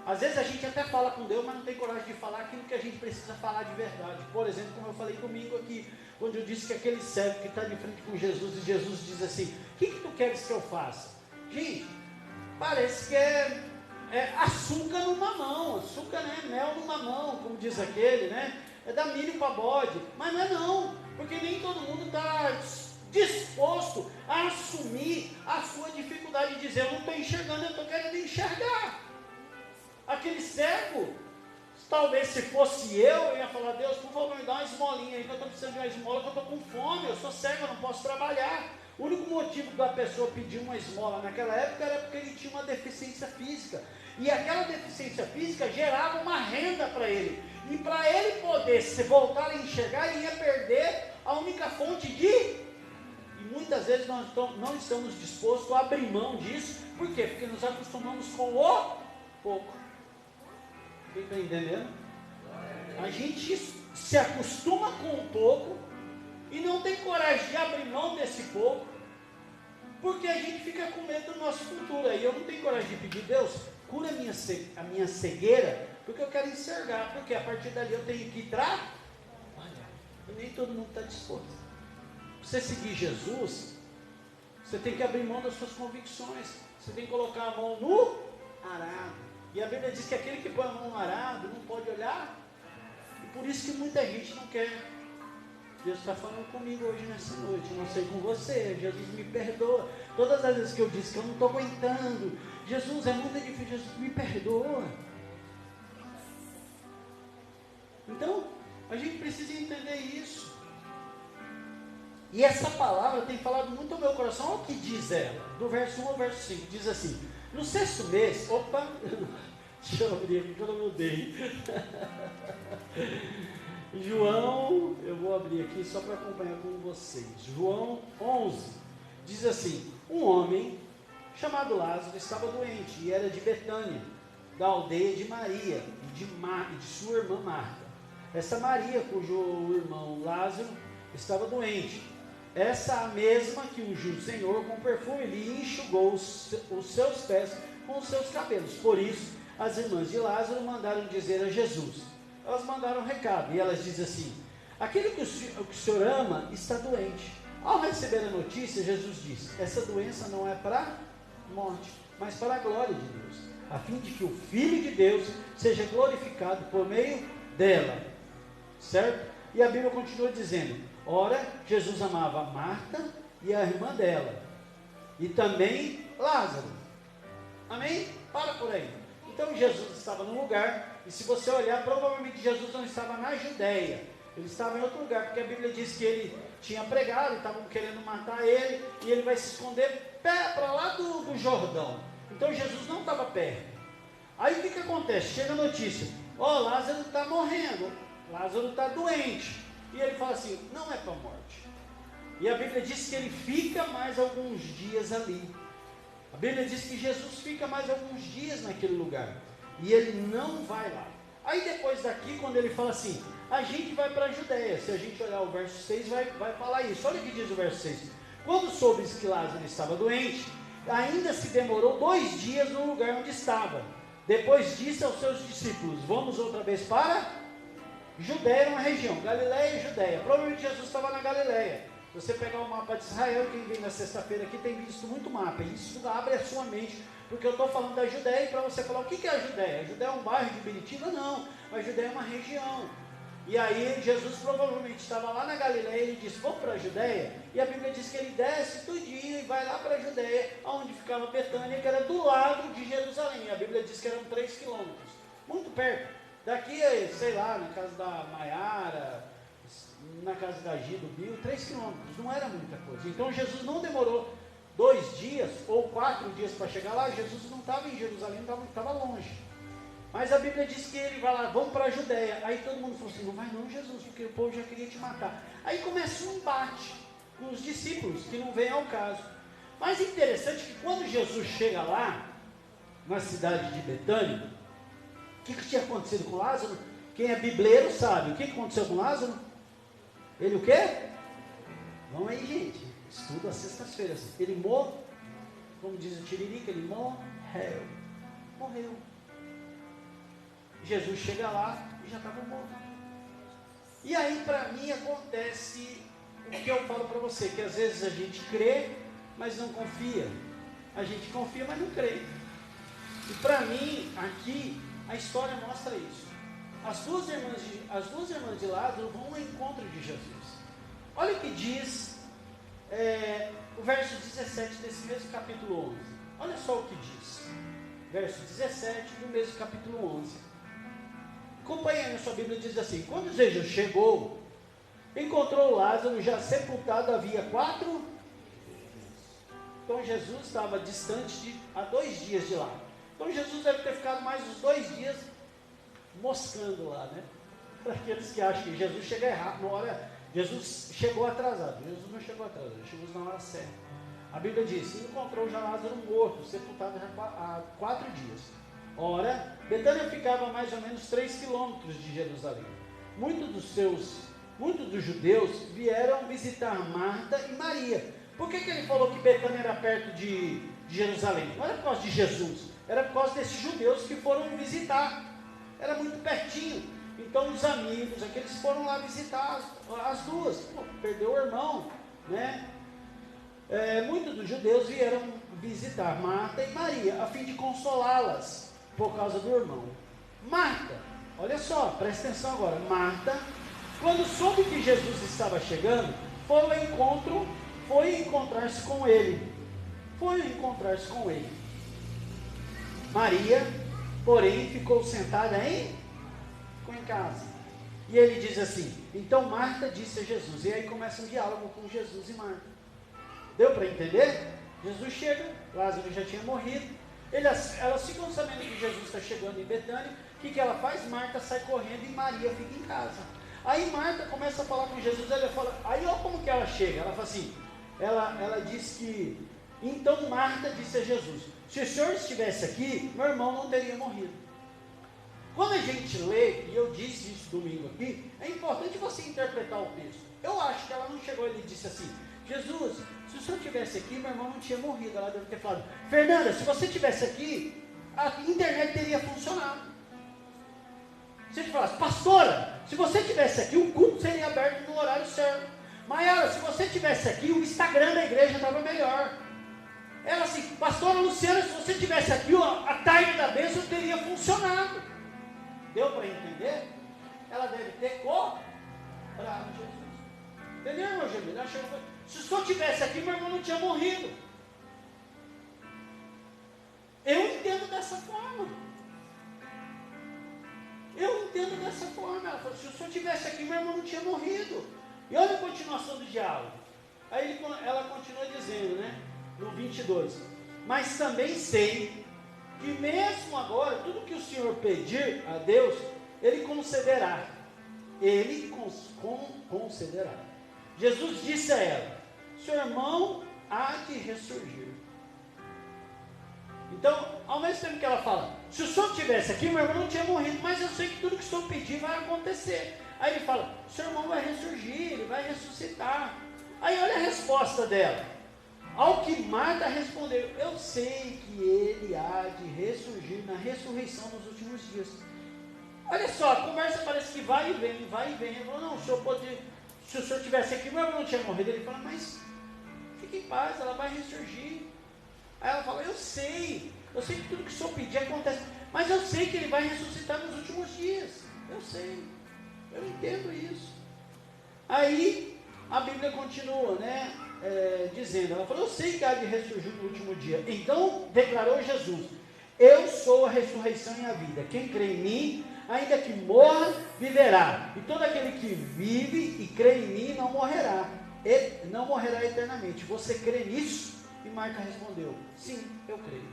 Às vezes a gente até fala com Deus, mas não tem coragem de falar aquilo que a gente precisa falar de verdade. Por exemplo, como eu falei domingo aqui, quando eu disse que aquele cego que está de frente com Jesus, e Jesus diz assim: o que tu queres que eu faça? Gente, parece que é açúcar no mamão, açúcar, né? Mel no mamão, como diz aquele, né? É dar milho para bode, mas não é não, porque nem todo mundo está disposto a assumir a sua dificuldade e dizer: eu não estou enxergando, eu estou querendo enxergar. Aquele cego, talvez se fosse eu ia falar: Deus, por favor, me dá uma esmolinha aí, que eu estou precisando de uma esmola, que eu estou com fome, eu sou cego, eu não posso trabalhar. O único motivo da pessoa pedir uma esmola naquela época era porque ele tinha uma deficiência física, e aquela deficiência física gerava uma renda para ele, e para ele poder se voltar a enxergar, ele ia perder a única fonte e muitas vezes nós não estamos dispostos a abrir mão disso. Por quê? Porque nos acostumamos com o pouco. Quem está entendendo? A gente se acostuma com um pouco e não tem coragem de abrir mão desse pouco, porque a gente fica com medo do nosso futuro. Aí eu não tenho coragem de pedir: Deus, cura a minha cegueira, porque eu quero enxergar, porque a partir dali eu tenho que trabalhar. E nem todo mundo está disposto. Para você seguir Jesus, você tem que abrir mão das suas convicções, você tem que colocar a mão no arado. E a Bíblia diz que aquele que põe a mão no arado não pode olhar. E por isso que muita gente não quer. Deus está falando comigo hoje nessa noite. Não sei com você. Jesus, me perdoa. Todas as vezes que eu disse que eu não estou aguentando, Jesus, é muito difícil. Jesus, me perdoa. Então, a gente precisa entender isso. E essa palavra tem falado muito ao meu coração. Olha o que diz ela, do verso 1 ao verso 5. Diz assim: no sexto mês, deixa eu abrir aqui que eu não mudei. João, eu vou abrir aqui só para acompanhar com vocês. João 11, diz assim: um homem chamado Lázaro estava doente e era de Betânia, da aldeia de Maria e de sua irmã Marta. Essa Maria, cujo irmão Lázaro estava doente, essa a mesma que ungiu o Senhor com perfume e enxugou os seus pés com os seus cabelos. Por isso, as irmãs de Lázaro mandaram dizer a Jesus. Elas mandaram um recado, e elas dizem assim: aquele que o Senhor ama está doente. Ao receber a notícia, Jesus disse: essa doença não é para morte, mas para a glória de Deus, a fim de que o Filho de Deus seja glorificado por meio dela. Certo? E a Bíblia continua dizendo: ora, Jesus amava Marta e a irmã dela, e também Lázaro. Amém? Para por aí. Então Jesus estava num lugar, e se você olhar, provavelmente Jesus não estava na Judéia, ele estava em outro lugar, porque a Bíblia diz que ele tinha pregado, estavam querendo matar ele, e ele vai se esconder para lá do Jordão. Então Jesus não estava perto. Aí o que acontece? Chega a notícia: Lázaro está morrendo. Lázaro está doente. E ele fala assim, não é para a morte. E a Bíblia diz que ele fica mais alguns dias ali. A Bíblia diz que Jesus fica mais alguns dias naquele lugar. E ele não vai lá. Aí depois daqui, quando ele fala assim, a gente vai para a Judéia. Se a gente olhar o verso 6, vai falar isso. Olha o que diz o verso 6. Quando soubes que Lázaro estava doente, ainda se demorou 2 dias no lugar onde estava. Depois disse aos seus discípulos, vamos outra vez para Judéia, era uma região, Galileia e Judéia. Provavelmente Jesus estava na Galileia. Se você pegar o mapa de Israel, quem vem na sexta-feira aqui tem visto muito mapa. Isso abre a sua mente, porque eu estou falando da Judéia, e para você falar, o que é a Judéia? A Judéia é um bairro de Biritiba? Não, a Judéia é uma região. E aí Jesus provavelmente estava lá na Galileia, ele disse, vamos para a Judéia? E a Bíblia diz que ele desce tudinho e vai lá para a Judéia, onde ficava Betânia, que era do lado de Jerusalém. A Bíblia diz que eram 3 quilômetros, muito perto. Daqui, sei lá, na casa da Maiara, na casa da Gi, do Bill, 3 quilômetros, não era muita coisa. Então Jesus não demorou 2 dias ou 4 dias para chegar lá. Jesus não estava em Jerusalém, estava longe. Mas a Bíblia diz que ele vai lá, vamos para a Judéia. Aí todo mundo falou assim, não vai não, Jesus, porque o povo já queria te matar. Aí começa um embate com os discípulos, que não vem ao caso. Mas interessante que quando Jesus chega lá, na cidade de Betânia, o que tinha acontecido com Lázaro? Quem é bibleiro sabe. O que aconteceu com Lázaro? Ele o quê? Vamos aí, gente. Estuda às sextas-feiras. Ele morreu, como diz o Tiririca, ele morreu. Morreu. Jesus chega lá e já estava morto. E aí, para mim, acontece o que eu falo para você, que às vezes a gente crê, mas não confia. A gente confia, mas não crê. E para mim, aqui, a história mostra isso. As duas irmãs de Lázaro vão ao encontro de Jesus. Olha o que diz o verso 17 desse mesmo capítulo 11. Olha só o que diz. Verso 17 do mesmo capítulo 11. Acompanhe aí na sua Bíblia, diz assim, quando Jesus chegou, encontrou Lázaro já sepultado havia 4. Então Jesus estava distante há 2 dias de lá. Então Jesus deve ter ficado mais uns 2 dias moscando lá, né? Para aqueles que acham que Jesus chega errado, na hora, Jesus chegou atrasado. Jesus não chegou atrasado, ele chegou na hora certa. A Bíblia diz, encontrou já Lázaro morto, sepultado há 4 dias. Ora, Betânia ficava a mais ou menos 3 quilômetros de Jerusalém. Muitos dos judeus vieram visitar Marta e Maria. Por que ele falou que Betânia era perto de Jerusalém? Não era por causa de Jesus, era por causa desses judeus que foram visitar. Era muito pertinho. Então os amigos, aqueles foram lá visitar as duas. Pô, perdeu o irmão, né? Muitos dos judeus vieram visitar Marta e Maria, a fim de consolá-las por causa do irmão. Marta, olha só, presta atenção agora. Marta, quando soube que Jesus estava chegando, foi encontrar-se com ele. Maria, porém, ficou sentada em casa. E ele diz assim, então Marta disse a Jesus, e aí começa um diálogo com Jesus e Marta. Deu para entender? Jesus chega, Lázaro já tinha morrido, elas ficam sabendo que Jesus está chegando em Betânia. O que ela faz? Marta sai correndo e Maria fica em casa. Aí Marta começa a falar com Jesus, ela fala, aí olha como que ela chega, ela fala assim, ela diz que, então Marta disse a Jesus, se o Senhor estivesse aqui, meu irmão não teria morrido. Quando a gente lê, e eu disse isso domingo aqui, é importante você interpretar o texto. Eu acho que ela não chegou e disse assim, Jesus, se o Senhor estivesse aqui, meu irmão não tinha morrido. Ela deve ter falado, Fernanda, se você estivesse aqui, a internet teria funcionado. Se a gente falasse, pastora, se você estivesse aqui, o culto seria aberto no horário certo. Maiara, se você estivesse aqui, o Instagram da igreja estava melhor. Ela assim, pastora Luciana, se você estivesse aqui, a tarde da bênção teria funcionado. Deu para entender? Ela deve ter cobrado Jesus. Entendeu, irmão Gemini? Se o senhor estivesse aqui, meu irmão não tinha morrido. Eu entendo dessa forma. Ela falou, se o senhor estivesse aqui, meu irmão não tinha morrido. E olha a continuação do diálogo. Aí ela continua dizendo, né? No 22. Mas também sei que mesmo agora, tudo que o Senhor pedir a Deus, Ele concederá. ele concederá. Jesus disse a ela: seu irmão há de ressurgir. Então, ao mesmo tempo que ela fala, se o senhor estivesse aqui, meu irmão não tinha morrido, mas eu sei que tudo que o senhor pedir vai acontecer. Aí ele fala, seu irmão vai ressurgir, ele vai ressuscitar. Aí olha a resposta dela. Ao que Marta respondeu, eu sei que ele há de ressurgir na ressurreição nos últimos dias. Olha só, a conversa parece que vai e vem, vai e vem. Ele falou, não, o senhor pode, se o senhor estivesse aqui, meu irmão não tinha morrido. Ele fala, mas fique em paz, ela vai ressurgir. Aí ela fala, eu sei que tudo que o senhor pedir acontece, mas eu sei que ele vai ressuscitar nos últimos dias. Eu sei, eu entendo isso. Aí a Bíblia continua, né? Dizendo, ela falou, eu sei que há de ressurgir no último dia. Então declarou Jesus, eu sou a ressurreição e a vida, quem crê em mim, ainda que morra, viverá, e todo aquele que vive e crê em mim não morrerá eternamente. Você crê nisso? E Marta respondeu, sim, eu creio.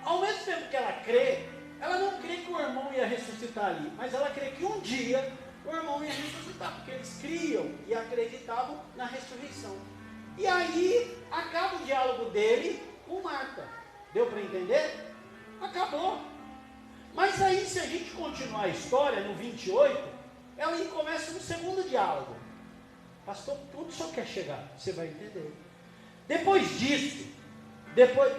Ao mesmo tempo que ela crê, ela não crê que o irmão ia ressuscitar ali, mas ela crê que um dia o irmão ia ressuscitar, porque eles criam e acreditavam na ressurreição. E aí, acaba o diálogo dele com Marta. Deu para entender? Acabou. Mas aí, se a gente continuar a história, no 28, ela começa um segundo diálogo. Pastor, onde o senhor quer chegar? Você vai entender. Depois disso,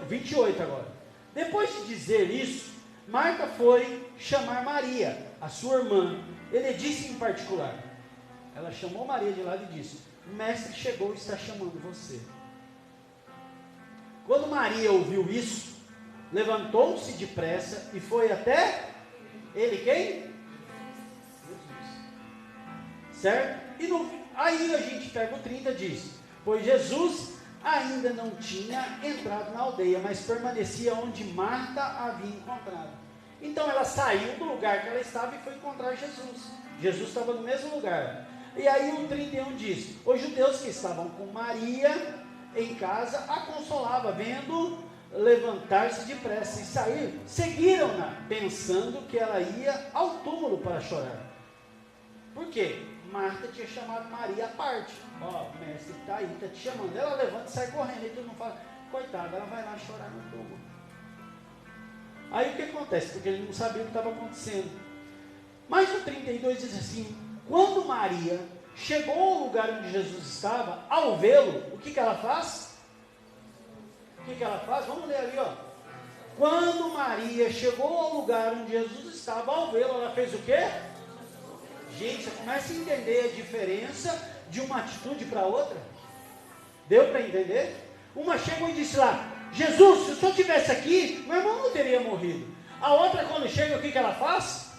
28 agora. Depois de dizer isso, Marta foi chamar Maria, a sua irmã. Ele disse em particular, ela chamou Maria de lado e disse, o mestre chegou e está chamando você. Quando Maria ouviu isso, levantou-se depressa e foi até ele quem? Jesus. Certo? Aí a gente pega o 30 e diz, pois Jesus ainda não tinha entrado na aldeia, mas permanecia onde Marta havia encontrado. Então ela saiu do lugar que ela estava e foi encontrar Jesus. Jesus estava no mesmo lugar. E aí o 31 diz, os judeus que estavam com Maria em casa a consolava, vendo levantar-se depressa e sair, seguiram-na, pensando que ela ia ao túmulo para chorar. Por quê? Marta tinha chamado Maria à parte. Ó, o mestre está aí, está te chamando. Ela levanta e sai correndo. E todo mundo fala, coitada, ela vai lá chorar no túmulo. Aí o que acontece? Porque ele não sabia o que estava acontecendo. Mas o 32 diz assim, quando Maria chegou ao lugar onde Jesus estava, ao vê-lo, o que ela faz? O que ela faz? Vamos ler ali, ó. Quando Maria chegou ao lugar onde Jesus estava, ao vê-lo, ela fez o quê? Gente, você começa a entender a diferença de uma atitude para outra? Deu para entender? Uma chegou e disse lá, Jesus, se o senhor estivesse aqui, meu irmão não teria morrido. A outra, quando chega, o que ela faz?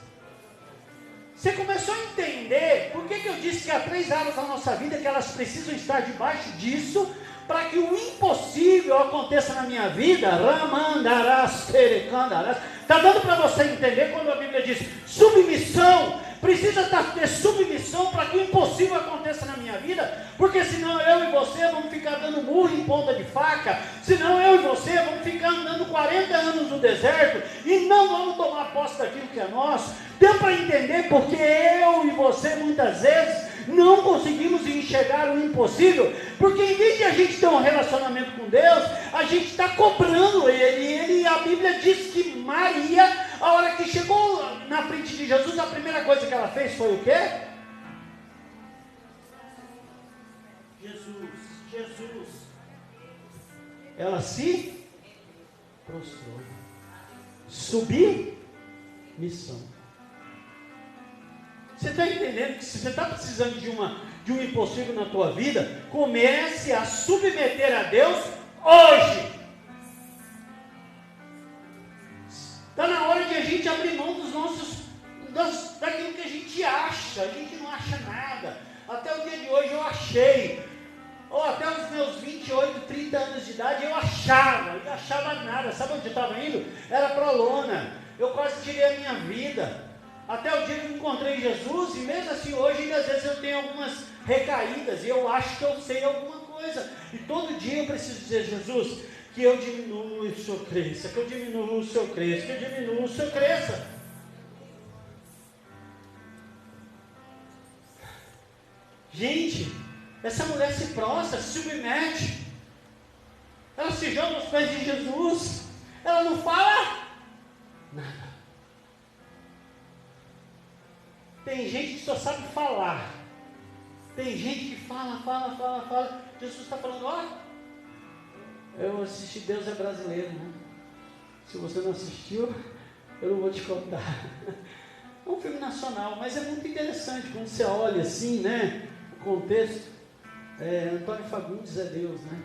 Você começou a entender por que eu disse que há 3 áreas da nossa vida que elas precisam estar debaixo disso, para que o impossível aconteça na minha vida. Ramandarás, perecandarás. Está dando para você entender quando a Bíblia diz submissão? Precisa ter submissão para que o impossível aconteça na minha vida, porque senão eu e você vamos ficar dando murro em ponta de faca, senão eu e você vamos ficar andando 40 anos no deserto e não vamos tomar posse daquilo que é nosso. Deu para entender porque eu e você muitas vezes não conseguimos enxergar o impossível, porque em vez de a gente ter um relacionamento com Deus, a gente está cobrando Ele, e a Bíblia diz que Maria, a hora que chegou na frente de Jesus, a primeira coisa que ela fez foi o quê? Jesus. Ela se prostrou. Submissão. Você está entendendo que se você está precisando de um impossível na tua vida, comece a submeter a Deus hoje. Está na hora de a gente abrir mão daquilo que a gente acha. A gente não acha nada. Até o dia de hoje eu achei. Ou até os meus 28, 30 anos de idade eu achava nada. Sabe onde eu estava indo? Era para a lona. Eu quase tirei a minha vida. Até o dia que eu encontrei Jesus, e mesmo assim hoje às vezes eu tenho algumas recaídas, e eu acho que eu sei alguma coisa, e todo dia eu preciso dizer, Jesus, que eu diminua e o Senhor cresça, que eu diminua e o Senhor cresça, que eu diminua e o Senhor cresça. Gente, essa mulher se prostra, se submete. Ela se joga aos pés de Jesus. Ela não fala nada. Tem gente que só sabe falar. Tem gente que fala. Jesus está falando, ó. Eu assisti Deus é Brasileiro, né? Se você não assistiu, eu não vou te contar. É um filme nacional, mas é muito interessante quando você olha assim, né? O contexto. Antônio Fagundes é Deus, né?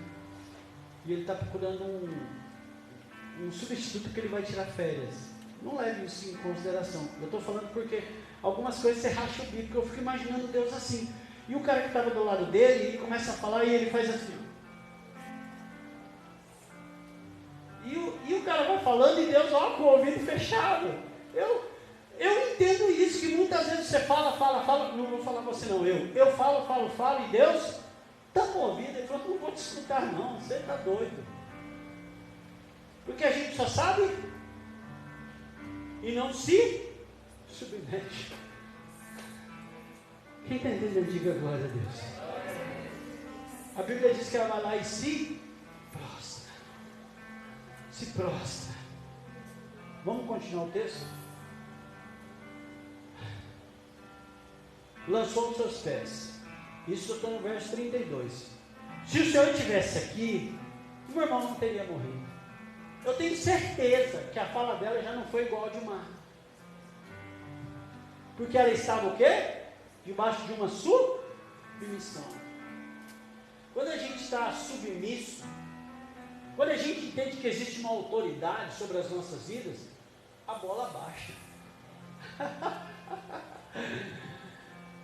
E ele está procurando um substituto que ele vai tirar férias. Não leve isso em consideração. Eu estou falando porque algumas coisas você racha o bico, porque eu fico imaginando Deus assim. E o cara que estava do lado dele, ele começa a falar e ele faz assim. E o cara vai falando e Deus, ó, com o ouvido fechado. Eu entendo isso, que muitas vezes você fala, não vou falar você não, eu falo, e Deus está com o ouvido, ele falou, não vou te escutar não, você está doido. Porque a gente só sabe e não se submete. Quem está entendendo, diga glória a Deus. A Bíblia diz que ela vai lá e se prostra. Vamos continuar o texto? Lançou os seus pés. Isso eu estou no verso 32. Se o Senhor estivesse aqui, o meu irmão não teria morrido. Eu tenho certeza que a fala dela já não foi igual a de Marta. Porque ela estava o quê? Debaixo de uma submissão. Quando a gente está submisso, quando a gente entende que existe uma autoridade sobre as nossas vidas, a bola baixa.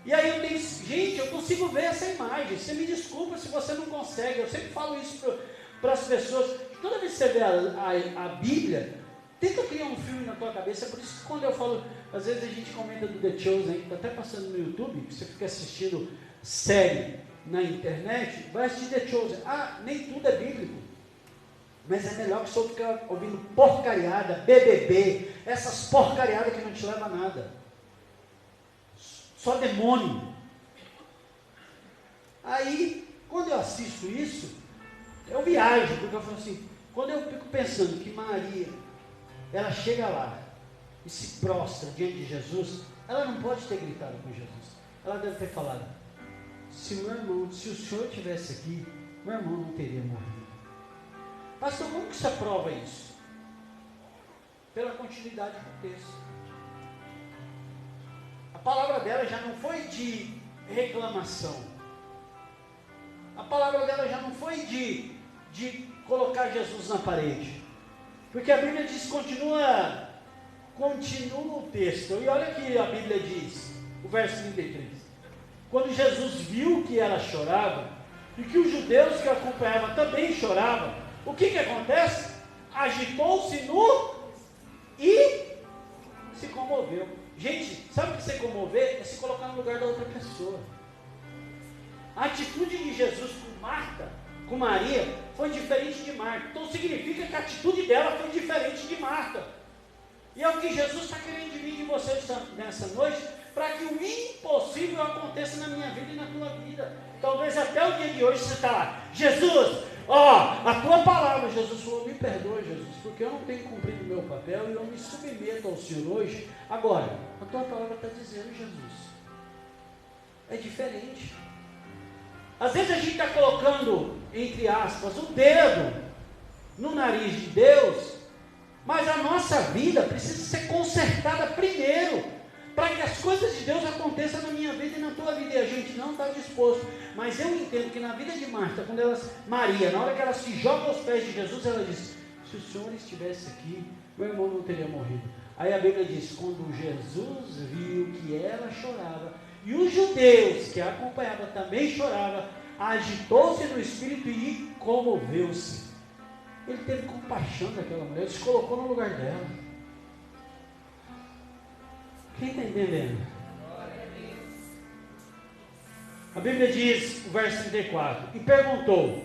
E aí eu consigo ver essa imagem. Você me desculpa se você não consegue. Eu sempre falo isso para as pessoas. Toda vez que você vê a Bíblia, tenta criar um filme na tua cabeça. É por isso que quando eu falo, às vezes a gente comenta do The Chosen, que está até passando no YouTube, que você fica assistindo série na internet, vai assistir The Chosen. Nem tudo é bíblico. Mas é melhor que você ficar ouvindo porcariada, BBB, essas porcariadas que não te levam a nada. Só demônio. Aí, quando eu assisto isso, eu viajo, porque eu falo assim, quando eu fico pensando que Maria, ela chega lá e se prostra diante de Jesus, ela não pode ter gritado com Jesus. Ela deve ter falado, se o Senhor estivesse aqui, meu irmão não teria morrido. Pastor, como que você prova isso? Pela continuidade do texto. A palavra dela já não foi de reclamação. A palavra dela já não foi de colocar Jesus na parede. Porque a Bíblia diz, continua o texto. E olha o que a Bíblia diz, o verso 33. Quando Jesus viu que ela chorava, e que os judeus que a acompanhavam também choravam, o que acontece? Agitou-se e se comoveu. Gente, sabe o que se comover? É se colocar no lugar da outra pessoa. A atitude de Jesus com Marta, com Maria, foi diferente de Marta. Então significa que a atitude dela foi diferente de Marta. E é o que Jesus está querendo de mim e de vocês nessa noite, para que o impossível aconteça na minha vida e na tua vida. Talvez até o dia de hoje você está lá, Jesus, a tua palavra, Jesus falou, me perdoa, Jesus, porque eu não tenho cumprido o meu papel e eu me submeto ao Senhor hoje. Agora, a tua palavra está dizendo, Jesus, é diferente. Às vezes a gente está colocando, entre aspas, o dedo no nariz de Deus, mas a nossa vida precisa ser consertada primeiro, para que as coisas de Deus aconteçam na minha vida e na tua vida, e a gente não está disposto. Mas eu entendo que na vida de Marta, Maria, na hora que ela se joga aos pés de Jesus, ela diz, se o Senhor estivesse aqui, meu irmão não teria morrido. Aí a Bíblia diz, quando Jesus viu que ela chorava, e os judeus que a acompanhavam também choravam, agitou-se no espírito e comoveu-se. Ele teve compaixão daquela mulher, ele se colocou no lugar dela. Quem está entendendo? A Bíblia diz, o verso 34, e perguntou,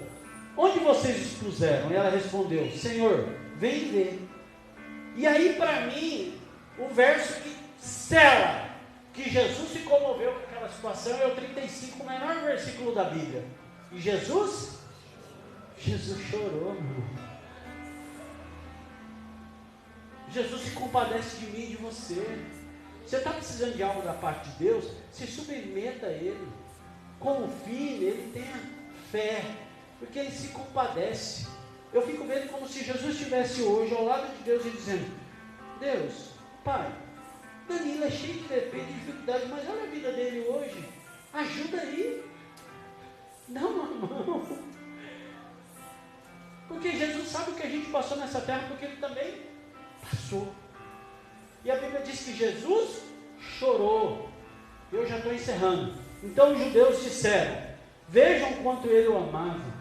onde vocês expuseram? E ela respondeu, Senhor, vem ver. E aí para mim, o verso que sela, que Jesus se comoveu com aquela naquela situação é o 35, o menor versículo da Bíblia. E Jesus chorou, meu irmão. Jesus se compadece de mim e de você. Você está precisando de algo da parte de Deus? Se submeta a Ele. Confie nele, tenha fé. Porque Ele se compadece. Eu fico vendo como se Jesus estivesse hoje ao lado de Deus e dizendo: Deus, Pai, Danilo é cheio de defeito, de dificuldade, mas olha a vida dele hoje. Ajuda aí. Dá uma mão. Porque Jesus sabe o que a gente passou nessa terra, porque Ele também passou. E a Bíblia diz que Jesus chorou. Eu já estou encerrando. Então os judeus disseram: vejam quanto Ele o amava.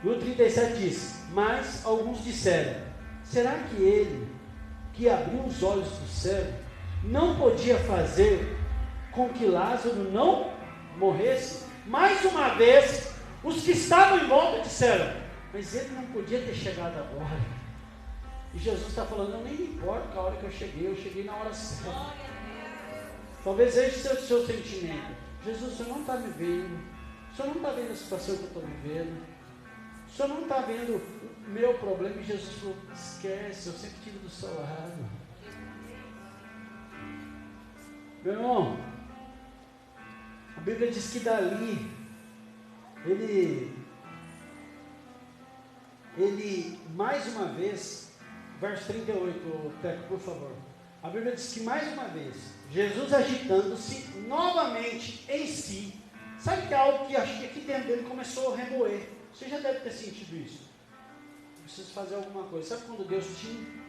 No 37 diz: mas alguns disseram: será que Ele, que abriu os olhos do céu, não podia fazer com que Lázaro não morresse? Mais uma vez, os que estavam em volta disseram: mas ele não podia ter chegado agora. E Jesus está falando: eu nem me importo com a hora que eu cheguei na hora certa. Talvez esse seja o seu sentimento: Jesus, o Senhor não está me vendo, o Senhor não está vendo a situação que eu estou vivendo, o Senhor não está vendo o meu problema. E Jesus falou: esquece, eu sempre estive do seu lado. Meu irmão, a Bíblia diz que dali ele mais uma vez, verso 38, Teco, por favor. A Bíblia diz que mais uma vez, Jesus agitando-se novamente em si. Sabe que é algo que acho que aqui dentro dele começou a remoer. Você já deve ter sentido isso. Preciso fazer alguma coisa. Sabe quando Deus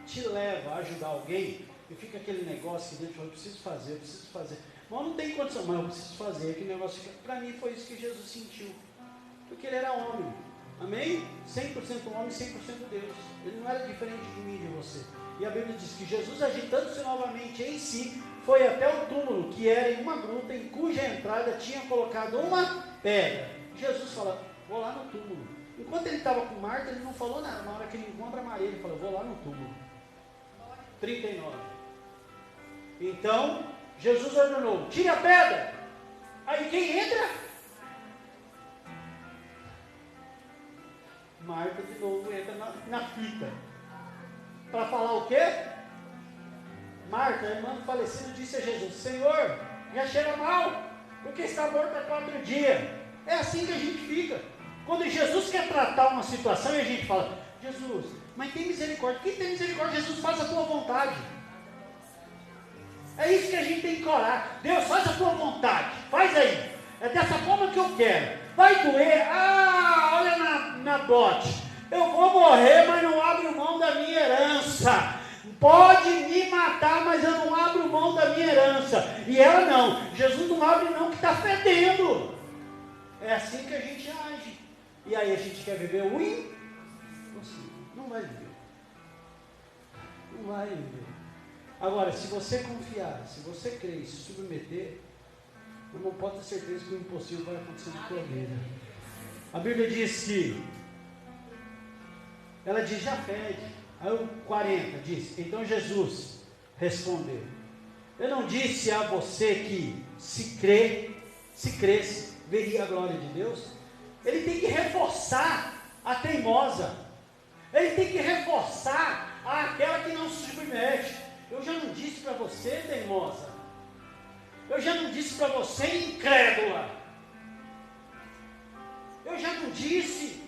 te leva a ajudar alguém e fica aquele negócio que dentro fala: eu preciso fazer. Mas não tem condição, mas eu preciso fazer. Aquele negócio fica. Para mim foi isso que Jesus sentiu. Porque ele era homem. Amém? 100% homem, 100% Deus. Ele não era diferente de mim e de você. E a Bíblia diz que Jesus, agitando-se novamente em si, foi até o túmulo, que era em uma gruta, em cuja entrada tinha colocado uma pedra. Jesus fala: vou lá no túmulo. Enquanto ele estava com Marta, ele não falou nada. Na hora que ele encontra Maria, ele fala: vou lá no túmulo. 39. Então, Jesus ordenou: tire a pedra. Aí quem entra? Marta de novo entra na fita. Para falar o quê? Marta, a irmã do falecido, disse a Jesus: Senhor, já cheira mal, porque está morto há 4 dias. É assim que a gente fica. Quando Jesus quer tratar uma situação e a gente fala: Jesus, mas tem misericórdia. Quem tem misericórdia? Jesus, faz a tua vontade. É isso que a gente tem que orar. Deus, faz a tua vontade. Faz aí. É dessa forma que eu quero. Vai doer. Olha na bote. Eu vou morrer, mas não abro mão da minha herança. Pode me matar, mas eu não abro mão da minha herança. E ela não. Jesus não abre não, que está fedendo. É assim que a gente age. E aí a gente quer viver o impossível. Não vai viver. Não vai viver. Agora, se você confiar, se você crer e se submeter, eu não posso ter certeza que o impossível vai acontecer na tua vida. A Bíblia diz que ela diz: já pede. Aí o 40 diz: então Jesus respondeu: eu não disse a você que se cresce, veria a glória de Deus? Ele tem que reforçar a teimosa. Ele tem que reforçar aquela que não se submete. Eu já não disse para você, teimosa. Eu já não disse para você, incrédula. Eu já não disse.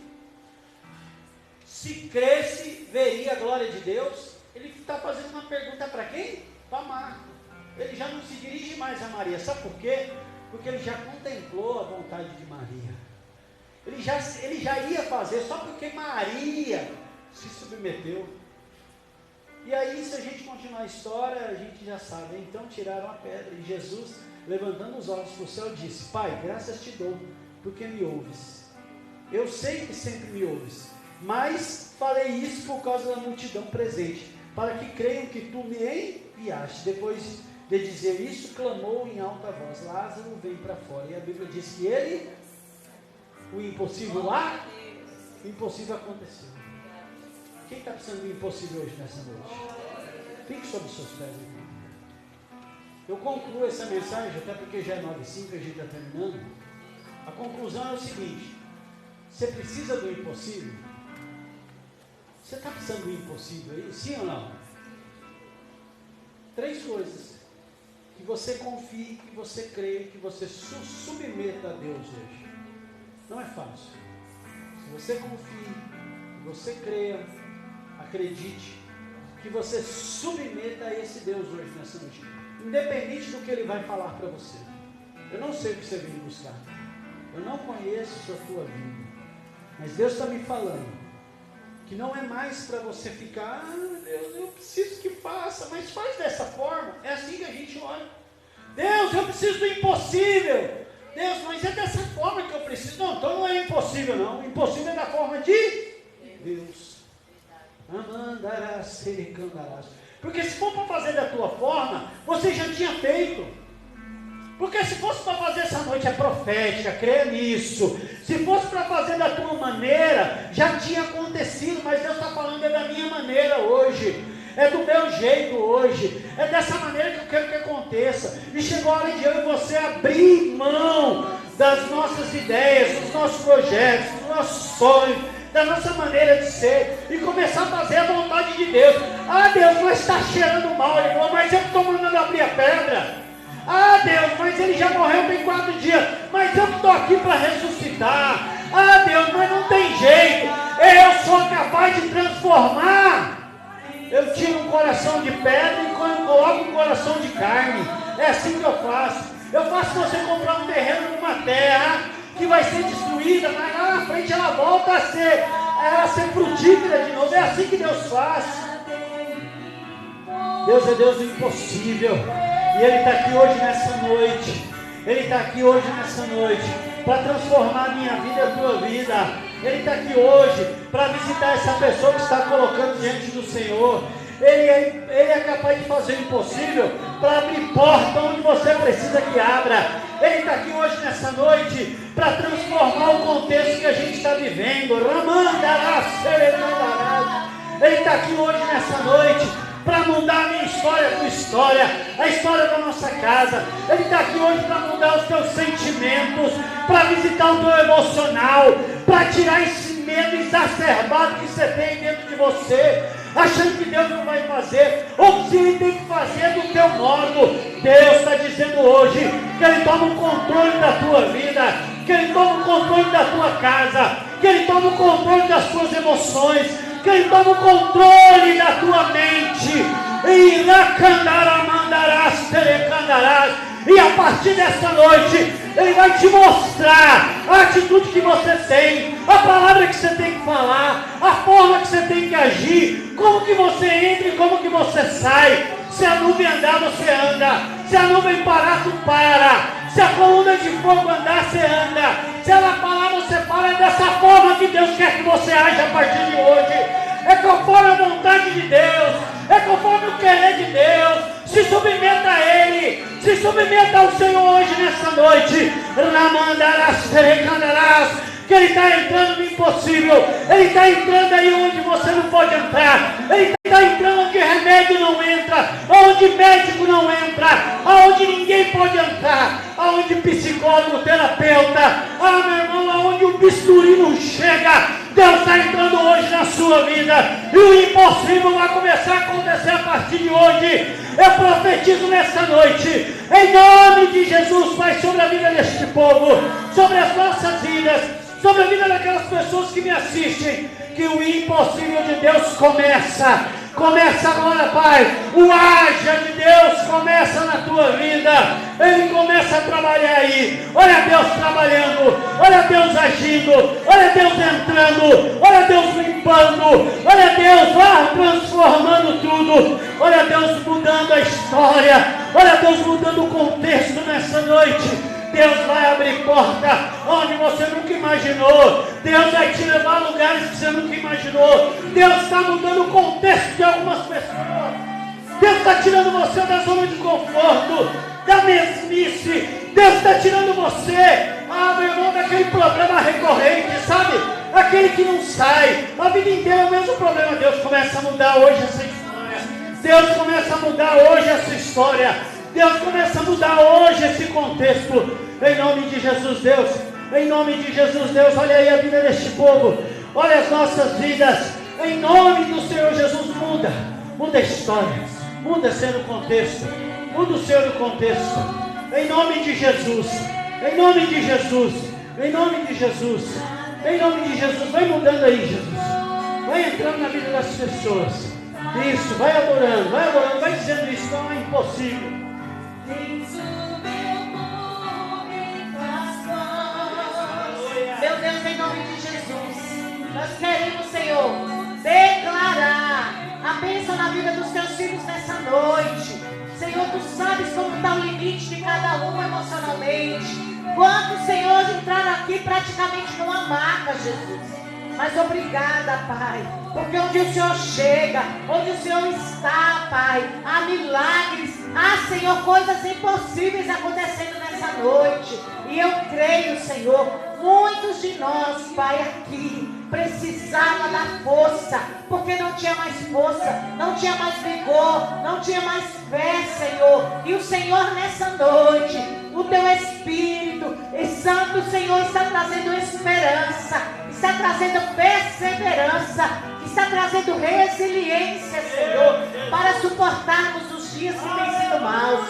Se cresce, veria a glória de Deus. Ele está fazendo uma pergunta para quem? Para Marta. Ele já não se dirige mais a Maria. Sabe por quê? Porque ele já contemplou a vontade de Maria. Ele já ia fazer só porque Maria se submeteu. E aí, se a gente continuar a história, a gente já sabe. Então tiraram a pedra. E Jesus, levantando os olhos para o céu, disse: Pai, graças te dou, porque me ouves. Eu sei que sempre me ouves, mas falei isso por causa da multidão presente, para que creiam que tu me enviaste. Depois de dizer isso, clamou em alta voz: Lázaro, vem para fora. E a Bíblia diz que ele, o impossível lá, o impossível aconteceu. Quem está precisando do impossível hoje nessa noite? Fique sobre os seus pés, irmão. Eu concluo essa mensagem, até porque já é 9h05, a gente está terminando. A conclusão é o seguinte: você precisa do impossível? Você está precisando do impossível aí? Sim ou não? 3 coisas. Que você confie, que você creia, que você submeta a Deus hoje. Não é fácil. Se você confie, que você creia, acredite, que você submeta a esse Deus hoje nessa noite. Independente do que Ele vai falar para você. Eu não sei o que você veio buscar. Eu não conheço a tua vida. Mas Deus está me falando que não é mais para você ficar, Deus, eu preciso que faça, mas faz dessa forma. É assim que a gente olha. Deus, eu preciso do impossível. Deus, mas é dessa forma que eu preciso. Não, então não é impossível não. Impossível é da forma de Deus. Amandarás, serecandarás. Porque se for para fazer da tua forma, você já tinha feito. Porque se fosse para fazer essa noite é profética, creia nisso. Se fosse para fazer da tua maneira, já tinha acontecido, mas Deus está falando é da minha maneira hoje. É do meu jeito hoje. É dessa maneira que eu quero que aconteça. E chegou a hora de eu e você abrir mão das nossas ideias, dos nossos projetos, dos nossos sonhos, da nossa maneira de ser e começar a fazer a vontade de Deus. Ah, Deus, mas está cheirando mal. Ele falou, mas eu estou mandando abrir a pedra. Ah, Deus, mas ele já morreu tem 4 dias. Mas eu estou aqui para ressuscitar. Ah, Deus, mas não tem jeito. Eu sou capaz de transformar. Eu tiro um coração de pedra e coloco um coração de carne. É assim que eu faço. Eu faço você comprar um terreno numa terra que vai ser destruída, mas lá na frente ela volta a ser frutífera de novo. É assim que Deus faz. Deus é Deus do impossível. E Ele está aqui hoje nessa noite. Ele está aqui hoje nessa noite para transformar a minha vida e a tua vida. Ele está aqui hoje para visitar essa pessoa que está colocando diante do Senhor. Ele é capaz de fazer o impossível para abrir porta onde você precisa que abra. Ele está aqui hoje nessa noite para transformar o contexto que a gente está vivendo. Ele está aqui hoje nessa noite para mudar a minha história, a tua história, a história da nossa casa. Ele está aqui hoje para mudar os teus sentimentos, para visitar o teu emocional, para tirar esse medo exacerbado que você tem dentro de você, achando que Deus não vai fazer, ou se Ele tem que fazer do teu modo. Deus está dizendo hoje que Ele toma o controle da tua vida, que Ele toma o controle da tua casa, que Ele toma o controle das tuas emoções, que Ele toma o controle da tua mente. E a partir dessa noite Ele vai te mostrar a atitude que você tem, a palavra que você tem que falar, a forma que você tem que agir, como que você entra e como que você sai. Se a nuvem andar, você anda. Se a nuvem parar, tu para. Se a coluna de fogo andar, você anda. Se ela parar, você para. É dessa forma que Deus quer que você age a partir de hoje. É conforme a vontade de Deus, é conforme o querer de Deus. Se submeta a Ele, se submeta ao Senhor hoje nessa noite. Que Ele está entrando no impossível, Ele está entrando aí onde você não pode entrar, Ele está entrando onde remédio não entra, onde médico não entra, aonde ninguém pode entrar, aonde psicólogo, terapeuta, meu irmão, aonde o bisturi não chega. Deus está entrando hoje na sua vida e o impossível vai começar a acontecer a partir de hoje. Eu profetizo nessa noite, em nome de Jesus, Pai, sobre a vida deste povo, sobre as nossas vidas, sobre a vida daquelas pessoas que me assistem, que o impossível de Deus começa agora, Pai. O haja de Deus começa na tua vida. Ele começa a trabalhar aí. Olha Deus trabalhando, olha Deus agindo, olha Deus entrando, olha Deus limpando, olha Deus lá transformando tudo, olha Deus mudando a história, olha Deus mudando o contexto nessa noite. Deus vai abrir porta onde você nunca imaginou. Deus vai te levar a lugares que você nunca imaginou. Deus está mudando o contexto de algumas pessoas. Deus está tirando você da zona de conforto, da mesmice. Deus está tirando você, meu irmão, daquele problema recorrente, sabe? Aquele que não sai. A vida inteira é o mesmo problema. Deus começa a mudar hoje essa história. Deus começa a mudar hoje essa história. Deus, começa a mudar hoje esse contexto. Em nome de Jesus, Deus. Em nome de Jesus, Deus. Olha aí a vida deste povo. Olha as nossas vidas. Em nome do Senhor Jesus, muda. Muda a história. Muda, Senhor, o contexto. Muda o Senhor o contexto. Em nome de Jesus. Em nome de Jesus. Em nome de Jesus. Em nome de Jesus. Vai mudando aí, Jesus. Vai entrando na vida das pessoas. Isso, vai adorando, vai dizendo isso, não é impossível. Meu Deus, em nome de Jesus, nós queremos, Senhor, declarar a bênção na vida dos teus filhos nessa noite. Senhor, tu sabes como está o limite de cada um emocionalmente. Quantos, Senhor, entraram aqui praticamente numa maca, Jesus. Mas obrigada, Pai, porque onde o Senhor chega, onde o Senhor está, Pai, há milagres, há, Senhor, coisas impossíveis acontecendo nessa noite. E eu creio, Senhor, muitos de nós, Pai, aqui precisava da força, porque não tinha mais força, não tinha mais vigor, não tinha mais fé, Senhor. E o Senhor, nessa noite, o teu Espírito Santo, Senhor, está trazendo esperança, está trazendo perseverança, está trazendo resiliência, Senhor, para suportarmos os dias que têm sido maus.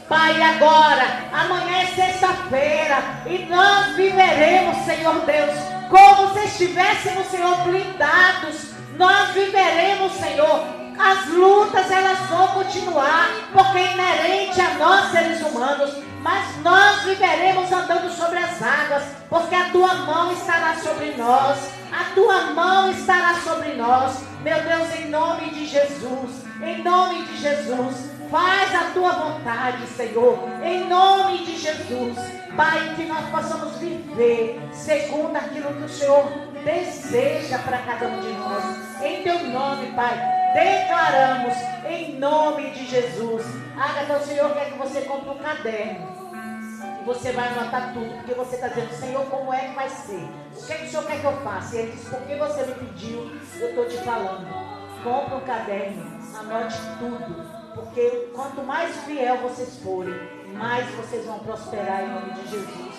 Pai, agora, amanhã é sexta-feira e nós viveremos, Senhor Deus, como se estivéssemos, Senhor, blindados. Nós viveremos, Senhor. As lutas, elas vão continuar, porque é inerente a nós, seres humanos. Mas nós viveremos andando sobre as águas, porque a tua mão estará sobre nós. A tua mão estará sobre nós. Meu Deus, em nome de Jesus, em nome de Jesus, faz a tua vontade, Senhor, em nome de Jesus. Pai, que nós possamos viver segundo aquilo que o Senhor deseja para cada um de nós. Em teu nome, Pai, declaramos em nome de Jesus. Agatha, o Senhor quer que você compre um caderno. E você vai anotar tudo, porque você está dizendo, Senhor, como é que vai ser? O que é que o Senhor quer que eu faça? E Ele diz, porque você me pediu, eu estou te falando. Compre um caderno, anote tudo. Porque quanto mais fiel vocês forem, mais vocês vão prosperar em nome de Jesus.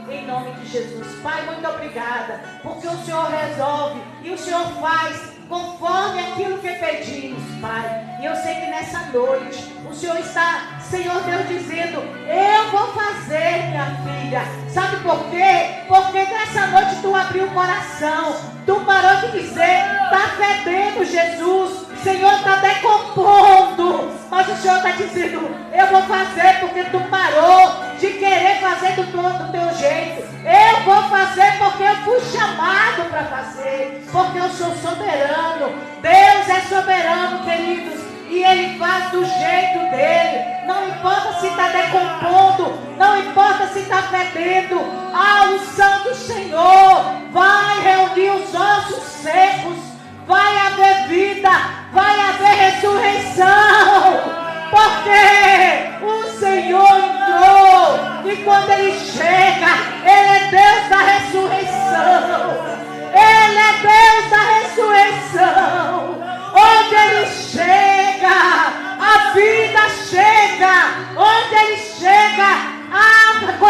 Em nome de Jesus. Pai, muito obrigada, porque o Senhor resolve e o Senhor faz conforme aquilo que pedimos, Pai. E eu sei que nessa noite o Senhor está, Senhor Deus, dizendo, eu vou fazer, minha filha. Sabe por quê? Porque nessa noite tu abriu o coração, tu parou de dizer, está fedendo, Jesus, Senhor, está decompondo. Mas o Senhor está dizendo, eu vou fazer, porque tu parou de querer fazer do teu jeito. Eu vou fazer porque eu fui chamado para fazer, porque eu sou soberano. Deus é soberano, queridos, e Ele faz do jeito dele. Não importa se está decompondo, não importa se está fedendo. A unção do Senhor vai reunir os ossos secos. Vai haver vida, vai haver ressurreição, porque o Senhor entrou, e quando Ele chega, Ele é Deus da ressurreição, Ele é Deus da ressurreição. Onde Ele chega, a vida chega. Onde Ele chega, a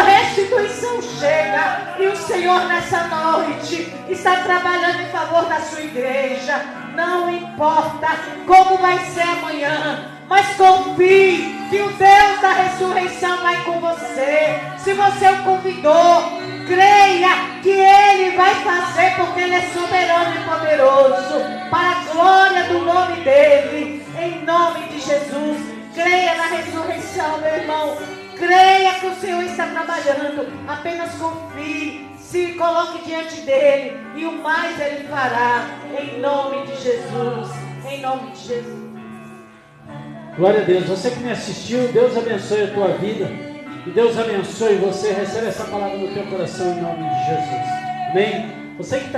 restituição chega. E o Senhor nessa noite está trabalhando em favor da sua igreja. Não importa como vai ser amanhã, mas confie que o Deus da ressurreição vai com você. Se você o convidou, creia que Ele vai fazer, porque Ele é soberano e poderoso, para a glória do nome dEle. Em nome de Jesus, creia na ressurreição, meu irmão. Creia que o Senhor está trabalhando. Apenas confie, se coloque diante dEle, e o mais Ele fará. Em nome de Jesus. Em nome de Jesus. Glória a Deus. Você que me assistiu, Deus abençoe a tua vida. E Deus abençoe você. Recebe essa palavra no teu coração em nome de Jesus. Amém? Você que está